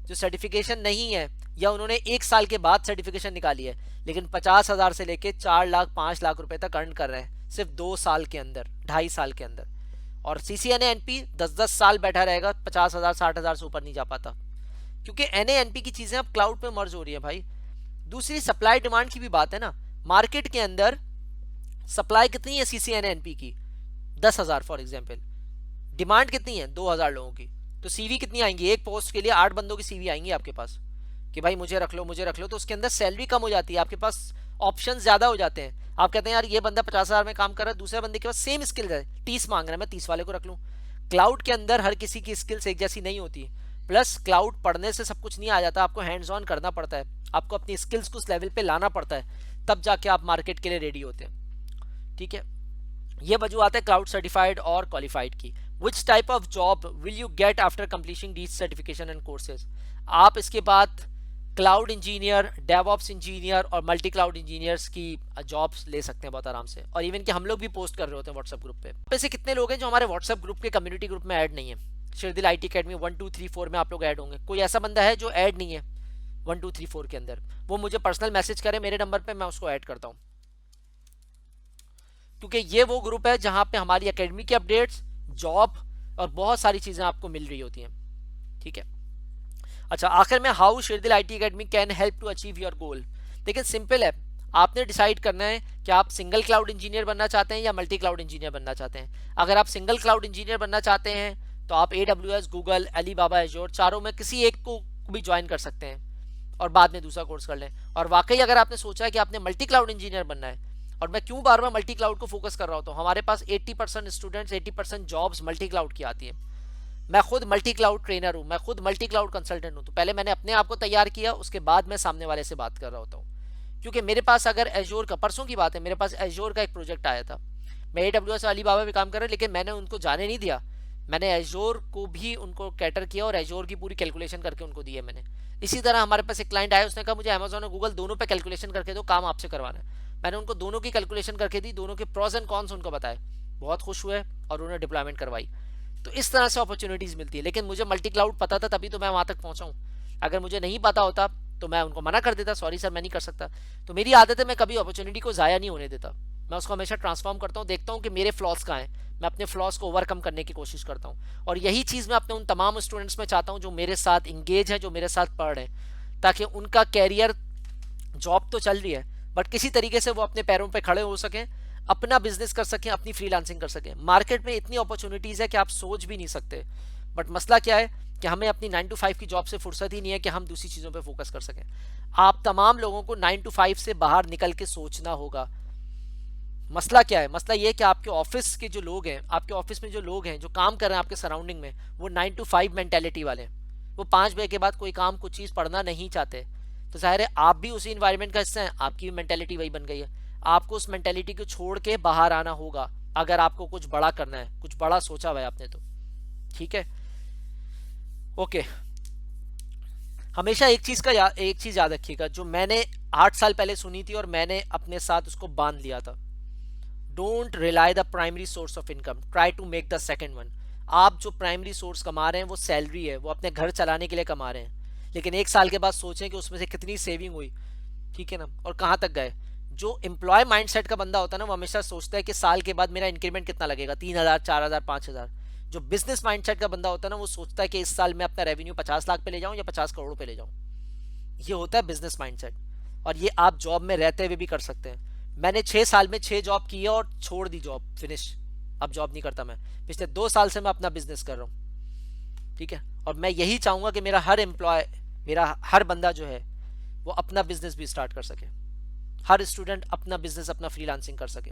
जो सर्टिफिकेशन नहीं है या उन्होंने 1 साल के बाद सर्टिफिकेशन निकाली है लेकिन 50,000 से लेके 4 लाख 5 लाख रुपए तक अर्न कर रहे हैं सिर्फ 2 साल के अंदर, 2.5 साल के अंदर। और CCNA-NP 10-10 साल बैठा रहेगा, 50,000 60,000 से ऊपर नहीं जा पाता, क्योंकि NA-NP की चीजें अब क्लाउड पे मर्ज हो रही है भाई। दूसरी सप्लाई डिमांड की भी बात है ना, मार्केट के अंदर सप्लाई कितनी है CCNA-NP की? 10,000 फॉर एग्जाम्पल, डिमांड कितनी है? 2,000 लोगों की। तो CV कितनी आएंगी? एक पोस्ट के लिए 8 बंदों की CV आएंगी आपके पास कि भाई मुझे रख लो मुझे रख लो। तो उसके अंदर सैलरी कम हो जाती है, आपके पास ऑप्शंस ज्यादा हो जाते हैं। आप कहते हैं यार ये बंदा 50,000 में काम कर रहा है, दूसरे बंदे के पास सेम स्किल है, 30 मांग रहा है, मैं 30 वाले को रख लूं। क्लाउड के अंदर हर किसी की स्किल्स एक जैसी नहीं होती। प्लस क्लाउड पढ़ने से सब कुछ नहीं आ जाता, आपको हैंड्स ऑन करना पड़ता है, आपको अपनी स्किल्स को उस लेवल पे लाना पड़ता है, तब जाके आप मार्केट के लिए रेडी होते हैं। ठीक है, ये वजूहत है क्लाउड सर्टिफाइड और क्वालिफाइड की। Which type of job will you get after completing these certification and courses? आप इसके बाद क्लाउड इंजीनियर, डेवऑप्स इंजीनियर और मल्टी क्लाउड इंजीनियर्स की जॉब्स ले सकते हैं बहुत आराम से। और इवन कि हम लोग भी पोस्ट कर रहे होते हैं व्हाट्सएप ग्रुप पे। से कितने लोग हैं जो हमारे व्हाट्सएप ग्रुप के कम्युनिटी ग्रुप में ऐड नहीं है? शेरदिल IT अकेडमी 1 2 3 4 में आप लोग ऐड होंगे। कोई ऐसा बंदा है जो ऐड नहीं है 1 2 3 4 के अंदर? वो मुझे पर्सनल मैसेज करे मेरे नंबर पे, मैं उसको ऐड करता हूँ, क्योंकि ये वो ग्रुप है जहां पे हमारी एकेडमी की अपडेट्स, जॉब और बहुत सारी चीजें आपको मिल रही होती हैं। ठीक है, अच्छा आखिर में how Sherdil IT academy can help to achieve your goal? देखिए सिंपल है, आपने डिसाइड करना है कि आप सिंगल क्लाउड इंजीनियर बनना चाहते हैं या मल्टी क्लाउड इंजीनियर बनना चाहते हैं। अगर आप सिंगल क्लाउड इंजीनियर बनना चाहते हैं तो आप AWS, गूगल, अलीबाबा, एजोर चारों में किसी एक को भी ज्वाइन कर सकते हैं और बाद में दूसरा कोर्स कर लें। और वाकई अगर आपने सोचा है कि आपने मल्टी क्लाउड इंजीनियर बनना है, और मैं क्यों बार बार मल्टी क्लाउड को फोकस कर रहा होता हूँ, हमारे पास 80% स्टूडेंट्स, 80% जॉब्स मल्टी क्लाउड की आती है। मैं खुद मल्टी क्लाउड ट्रेनर हूँ, मैं खुद मल्टी क्लाउड कंसल्टेंट हूँ। तो पहले मैंने अपने आप को तैयार किया, उसके बाद मैं सामने वाले से बात कर रहा होता हूँ। क्योंकि मेरे पास अगर एजोर का, परसों की बात है, मेरे पास एजोर का एक प्रोजेक्ट आया था। मैं AWS और अलीबाबा पे काम कर रहा, लेकिन मैंने उनको जाने नहीं दिया, मैंने एजोर को भी उनको कैटर किया और एजोर की पूरी कैलकुलेशन करके उनको दी है मैंने। इसी तरह हमारे पास एक क्लाइंट आया, उसने कहा मुझे अमेजोन और गूगल दोनों पे कैलकुलेशन करके दो, काम आपसे करवाना है। मैंने उनको दोनों की कैलकुलेशन करके दी, दोनों के प्रॉस एंड कॉन्स उनको बताए, बहुत खुश हुए और उन्होंने डिप्लॉयमेंट करवाई। तो इस तरह से अपॉर्चुनिटीज मिलती है। लेकिन मुझे मल्टी क्लाउड पता था तभी तो मैं वहां तक पहुंचा हूं। अगर मुझे नहीं पता होता तो मैं उनको मना कर देता, सॉरी सर मैं नहीं कर सकता। तो मेरी आदत है, मैं कभी अपॉर्चुनिटी को जाया नहीं होने देता, मैं उसको हमेशा ट्रांसफॉर्म करता हूँ, देखता हूँ कि मेरे फ्लॉज कहाँ हैं, मैं अपने फ्लॉज को ओवरकम करने की कोशिश करता हूँ। और यही चीज़ मैं अपने उन तमाम स्टूडेंट्स में चाहता हूँ जो मेरे साथ इंगेज है, जो मेरे साथ पढ़ रहे हैं, ताकि उनका कैरियर, जॉब तो चल रही है बट किसी तरीके से वो अपने पैरों पर खड़े हो सकें, अपना बिजनेस कर सकें, अपनी फ्रीलांसिंग कर सकें। मार्केट में इतनी अपॉर्चुनिटीज़ है कि आप सोच भी नहीं सकते। बट मसला क्या है कि हमें अपनी 9 to 5 की जॉब से फुर्सत ही नहीं है कि हम दूसरी चीज़ों पे फोकस कर सकें। आप तमाम लोगों को 9 to 5 से बाहर निकल के सोचना होगा। मसला क्या है? मसला ये है कि आपके ऑफिस के जो लोग हैं, आपके ऑफिस में जो लोग हैं जो काम कर रहे हैं आपके सराउंडिंग में, वो 9 to 5 मेंटेलिटी वाले हैं। वो 5 बजे के बाद कोई काम, कुछ चीज़ पढ़ना नहीं चाहते। तो जाहिर है आप भी उसी इन्वायरमेंट का हिस्सा हैं, आपकी भी मेंटेलिटी वही बन गई है। आपको उस मेंटेलिटी को छोड़ के बाहर आना होगा अगर आपको कुछ बड़ा करना है, कुछ बड़ा सोचा हुआ है आपने तो। ठीक है, ओके। हमेशा एक चीज याद रखिएगा जो मैंने 8 साल पहले सुनी थी और मैंने अपने साथ उसको बांध लिया था। Don't rely the primary source of income, try to make the second one. आप जो प्राइमरी सोर्स कमा रहे हैं वो सैलरी है, वो अपने घर चलाने के लिए कमा रहे हैं, लेकिन 1 साल के बाद सोचें कि उसमें से कितनी सेविंग हुई, ठीक है ना, और कहाँ तक गए। जो एम्प्लॉय माइंडसेट का बंदा होता है ना, वो हमेशा सोचता है कि साल के बाद मेरा इंक्रीमेंट कितना लगेगा, 3,000, 4,000, 5,000। जो बिजनेस माइंडसेट का बंदा होता है ना, वो सोचता है कि इस साल मैं अपना रेवेन्यू 50 लाख पे ले जाऊं या 50 करोड़ पे ले जाऊं। ये होता है बिजनेस माइंडसेट, और ये आप जॉब में रहते हुए भी कर सकते हैं। मैंने 6 साल में 6 जॉब की है और छोड़ दी जॉब, फिनिश। अब जॉब नहीं करता मैं, पिछले 2 साल से मैं अपना बिजनेस कर रहा हूँ। ठीक है, और मैं यही चाहूंगा कि मेरा हर एम्प्लॉय, मेरा हर बंदा जो है वो अपना बिजनेस भी स्टार्ट कर सके, हर स्टूडेंट अपना बिजनेस, अपना फ्रीलांसिंग कर सके।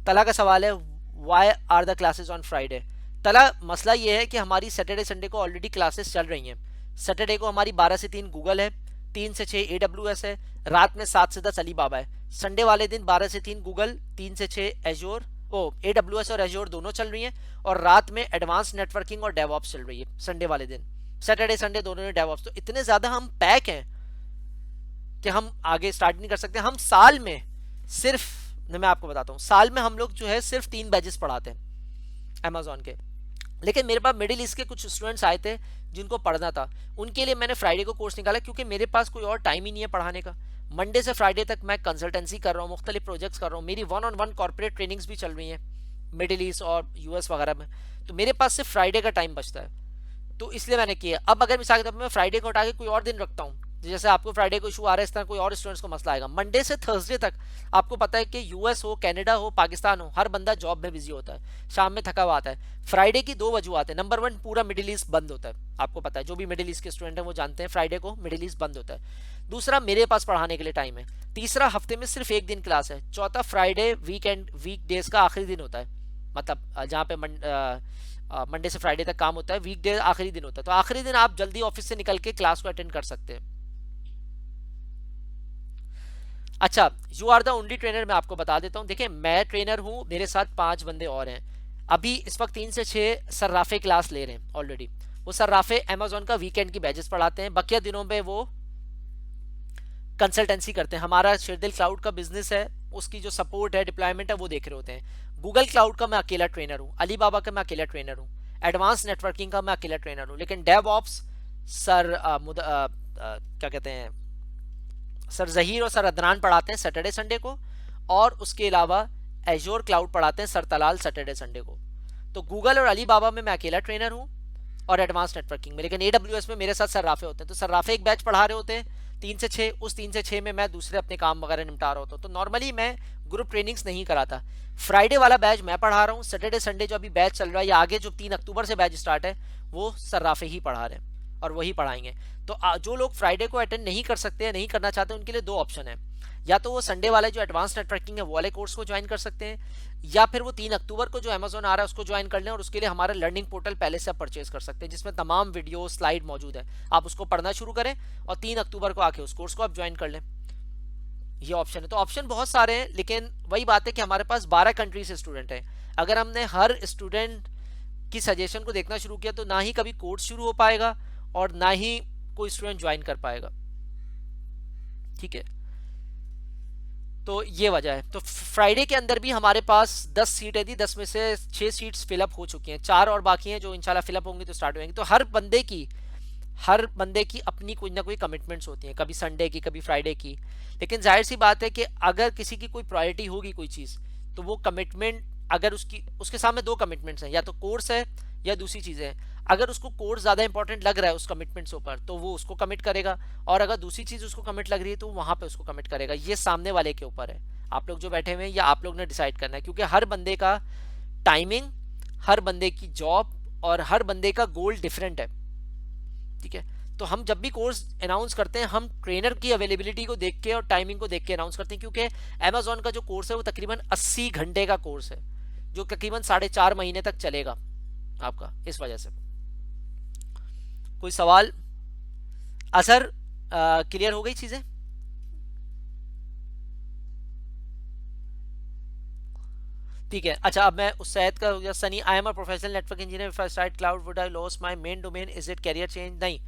तला का सवाल है, why are the classes on Friday? Tala, मसला ये है कि हमारी सैटरडे संडे को ऑलरेडी क्लासेस चल रही हैं। सैटरडे को हमारी 12 से 3 गूगल है, 3 से 6 AWS है, रात में 7 से 10 अलीबाबा है। संडे वाले दिन 12 से 3 गूगल, 3 से 6 एजोर, AWS और एजोर दोनों चल रही हैं, और रात में एडवांस नेटवर्किंग और डेवऑप्स चल रही है संडे वाले दिन। सैटरडे संडे दोनों में डेवऑप्स। तो इतने ज्यादा हम पैक हैं कि हम आगे स्टार्ट नहीं कर सकते। हम साल में सिर्फ, मैं आपको बताता हूँ, साल में हम लोग जो है सिर्फ 3 बैचेस पढ़ाते हैं अमेजोन के। लेकिन मेरे पास मिडिल ईस्ट के कुछ स्टूडेंट्स आए थे जिनको पढ़ना था, उनके लिए मैंने फ्राइडे को कोर्स निकाला, क्योंकि मेरे पास कोई और टाइम ही नहीं है पढ़ाने का। मंडे से फ्राइडे तक मैं कंसल्टेंसी कर रहा हूँ, मुख्तलिफ प्रोजेक्ट्स कर रहा हूँ, मेरी 1-on-1 कॉर्पोरेट ट्रेनिंग्स भी चल रही हैं मिडिल ईस्ट और यूएस वगैरह में, तो मेरे पास सिर्फ फ्राइडे का टाइम बचता है। तो इसलिए मैंने किया। अब अगर मिसाल के तौर पर मैं फ्राइडे को हटा के कोई और दिन रखता हूँ, जैसे आपको फ्राइडे को इशू आ रहा है, इस तरह कोई और स्टूडेंट्स को मसला आएगा, मंडे से थर्सडे तक आपको पता है कि यूएस हो, कनाडा हो, पाकिस्तान हो, हर बंदा जॉब में बिजी होता है, शाम में थका हुआ आता है। फ्राइडे की 2 वजूहत है। नंबर 1, पूरा मिडिल ईस्ट बंद होता है, आपको पता है, जो भी मिडिल ईस्ट के स्टूडेंट हैं वो जानते हैं फ्राइडे को मिडिल ईस्ट बंद होता है। दूसरा, मेरे पास पढ़ाने के लिए टाइम है। तीसरा, हफ्ते में सिर्फ एक दिन क्लास है। चौथा, फ्राइडे वीक डेज का आखिरी दिन होता है, मतलब जहाँ पे मंडे से फ्राइडे तक काम होता है, वीक डे आखिरी दिन होता है, तो आखिरी दिन आप जल्दी ऑफिस से निकल के क्लास को अटेंड कर सकते हैं। अच्छा, you are the only trainer, मैं आपको बता देता हूँ। देखिए, मैं ट्रेनर हूँ, मेरे साथ 5 बंदे और हैं। अभी इस वक्त 3 से 6 सर्राफे क्लास ले रहे हैं ऑलरेडी। वो सर्राफे अमेजोन का वीकेंड की बैचेस पढ़ाते हैं, बकिया दिनों में वो कंसल्टेंसी करते हैं। हमारा शेरदिल क्लाउड का बिजनेस है, उसकी जो सपोर्ट है, डिप्लॉयमेंट है, वो देख रहे होते हैं। गूगल क्लाउड का मैं अकेला ट्रेनर हूँ, अलीबाबा का मैं अकेला ट्रेनर हूँ, एडवांस नेटवर्किंग का मैं अकेला ट्रेनर हूँ। लेकिन डेव ऑप्स सर क्या कहते हैं, सर जहीर और सर अदनान पढ़ाते हैं सैटरडे संडे को, और उसके अलावा एजोर क्लाउड पढ़ाते हैं सर तलाल सैटरडे संडे को। तो गूगल और अलीबाबा में मैं अकेला ट्रेनर हूँ और एडवांस नेटवर्किंग में। लेकिन AWS में मेरे साथ सर्राफे होते हैं, तो सर्राफे एक बैच पढ़ा रहे होते हैं 3 से 6, उस 3 से 6 में मैं दूसरे अपने काम वगैरह निपटा रहा होता हूँ। तो नॉर्मली मैं ग्रुप ट्रेनिंग्स नहीं कराता। फ्राइडे वाला बैच मैं पढ़ा रहा हूँ, सैटरडे संडे जो अभी बैच चल रहा है, या आगे जो 3 अक्टूबर से बैच स्टार्ट है, वो सर्राफे ही पढ़ा रहे हैं और वही पढ़ाएंगे। तो जो लोग फ्राइडे को अटेंड नहीं कर सकते हैं, नहीं करना चाहते, उनके लिए 2 ऑप्शन है। या तो वो संडे वाले जो एडवांस नेटवर्किंग है वो वाले कोर्स को ज्वाइन कर सकते हैं, या फिर वो 3 अक्टूबर को जो अमेजोन आ रहा है उसको ज्वाइन कर लें, और उसके लिए हमारा लर्निंग पोर्टल पहले से आप परचेज कर सकते हैं, जिसमें तमाम वीडियो स्लाइड मौजूद है। आप उसको पढ़ना शुरू करें और 3 अक्टूबर को आके उस कोर्स को आप ज्वाइन कर लें। ये ऑप्शन है। तो ऑप्शन बहुत सारे हैं, लेकिन वही बात है कि हमारे पास 12 कंट्री से स्टूडेंट हैं। अगर हमने हर स्टूडेंट की सजेशन को देखना शुरू किया तो ना ही कभी कोर्स शुरू हो पाएगा और ना ही कोई स्टूडेंट ज्वाइन कर पाएगा। ठीक है, तो ये वजह है। तो फ्राइडे के अंदर भी हमारे पास 10 सीटें थी, 10 में से 6 सीट्स फिलअप हो चुकी हैं, 4 और बाकी हैं जो इंशाल्लाह फिलअप होंगी तो स्टार्ट होंगी। तो हर बंदे की अपनी कोई ना कोई कमिटमेंट्स होती हैं, कभी संडे की, कभी फ्राइडे की। लेकिन जाहिर सी बात है कि अगर किसी की कोई प्रायोरिटी होगी कोई चीज़, तो वो कमिटमेंट, अगर उसके सामने 2 कमिटमेंट्स हैं, या तो कोर्स है या दूसरी चीज़ें हैं। अगर उसको कोर्स ज़्यादा इंपॉर्टेंट लग रहा है उस कमिटमेंट्स ऊपर, तो वो उसको कमिट करेगा, और अगर दूसरी चीज़ उसको कमिट लग रही है तो वहाँ पे उसको कमिट करेगा। ये सामने वाले के ऊपर है, आप लोग जो बैठे हुए हैं या आप लोग ने डिसाइड करना है, क्योंकि हर बंदे का टाइमिंग, हर बंदे की जॉब और हर बंदे का गोल डिफरेंट है। ठीक है, तो हम जब भी कोर्स अनाउंस करते हैं, हम ट्रेनर की अवेलेबिलिटी को देख के और टाइमिंग को देख के अनाउंस करते हैं, क्योंकि अमेजोन का जो कोर्स है वो तकरीबन 80 घंटे का कोर्स है, जो तकरीबन 4.5 महीने तक चलेगा आपका। इस वजह से कोई सवाल? असर क्लियर हो गई चीजें? ठीक है। अच्छा, अब मैं उस सैयद का हो गया। Sunny, I am a professional network engineer, if I start cloud would I lose my main domain, is it career change? नहीं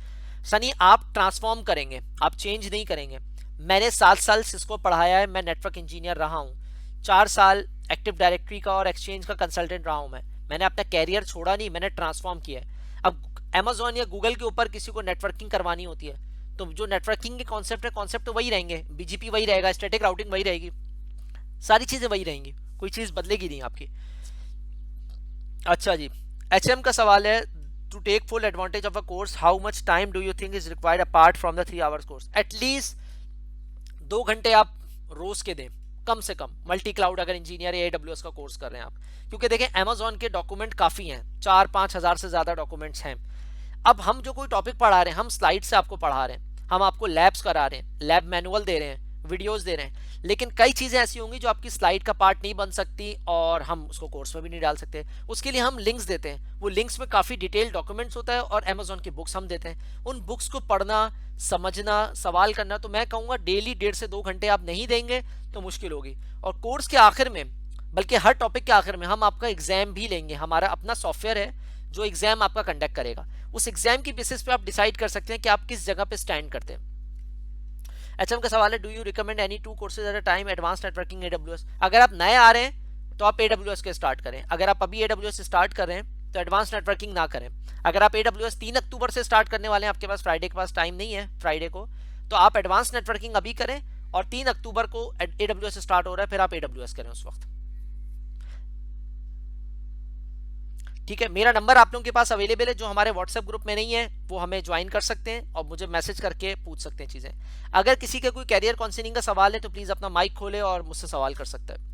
सनी, आप ट्रांसफॉर्म करेंगे, आप चेंज नहीं करेंगे। मैंने 7 साल सिस्को पढ़ाया है, मैं नेटवर्क इंजीनियर रहा हूँ, 4 साल एक्टिव डायरेक्टरी का और एक्सचेंज का कंसल्टेंट रहा हूँ। मैंने अपना कैरियर छोड़ा नहीं, मैंने ट्रांसफॉर्म किया है। अब अमेजोन या गूगल के ऊपर किसी को नेटवर्किंग करवानी होती है, तो जो नेटवर्किंग के कॉन्सेप्ट है, कॉन्सेप्ट तो वही रहेंगे, BGP वही रहेगा, स्टैटिक राउटिंग वही रहेगी, सारी चीज़ें वही रहेंगी, कोई चीज़ बदलेगी नहीं आपकी। अच्छा जी, HM का सवाल है, to take full advantage of a course how much time do you think is required apart from the 3 hours course? At least 2 घंटे आप रोज के दें कम से कम, मल्टी क्लाउड अगर इंजीनियर या AWS का कोर्स कर रहे हैं आप। क्योंकि देखें, अमेजोन के डॉक्यूमेंट काफ़ी हैं, 4-5 हज़ार से ज़्यादा डॉक्यूमेंट्स हैं। अब हम जो कोई टॉपिक पढ़ा रहे हैं, हम स्लाइड से आपको पढ़ा रहे हैं, हम आपको लैब्स करा रहे हैं, लैब मैनुअल दे रहे हैं, वीडियोस दे रहे हैं, लेकिन कई चीज़ें ऐसी होंगी जो आपकी स्लाइड का पार्ट नहीं बन सकती और हम उसको कोर्स में भी नहीं डाल सकते। उसके लिए हम लिंक्स देते हैं, वो लिंक्स में काफ़ी डिटेल डॉक्यूमेंट्स होता है, और अमेजोन की बुक्स हम देते हैं। उन बुक्स को पढ़ना, समझना, सवाल करना, तो मैं कहूँगा डेली 1.5 से 2 घंटे आप नहीं देंगे तो मुश्किल होगी। और कोर्स के आखिर में, बल्कि हर टॉपिक के आखिर में, हम आपका एग्जाम भी लेंगे। हमारा अपना सॉफ्टवेयर है जो एग्जाम आपका कंडक्ट करेगा। उस एग्जाम की बेसिस पे आप डिसाइड कर सकते हैं कि आप किस जगह पे स्टैंड करते हैं। HM का सवाल है, do you recommend any 2 courses at a time, advance networking AWS? अगर आप नए आ रहे हैं तो आप AWS के स्टार्ट करें। अगर आप अभी AWS स्टार्ट कर रहे हैं तो एडवांस नेटवर्किंग ना करें। अगर आप AWS 3 अक्टूबर से स्टार्ट करने वाले हैं, आपके पास फ्राइडे के पास टाइम नहीं है फ्राइडे को, तो आप एडवांस नेटवर्किंग अभी करें और 3 अक्टूबर को AWS स्टार्ट हो रहा है, फिर आप AWS करें उस वक्त। ठीक है, मेरा नंबर आप लोगों के पास अवेलेबल है, जो हमारे व्हाट्सएप ग्रुप में नहीं है वो हमें ज्वाइन कर सकते हैं और मुझे मैसेज करके पूछ सकते हैं चीज़ें। अगर किसी का कोई कैरियर काउंसलिंग का सवाल है तो प्लीज़ अपना माइक खोले और मुझसे सवाल कर सकते हैं।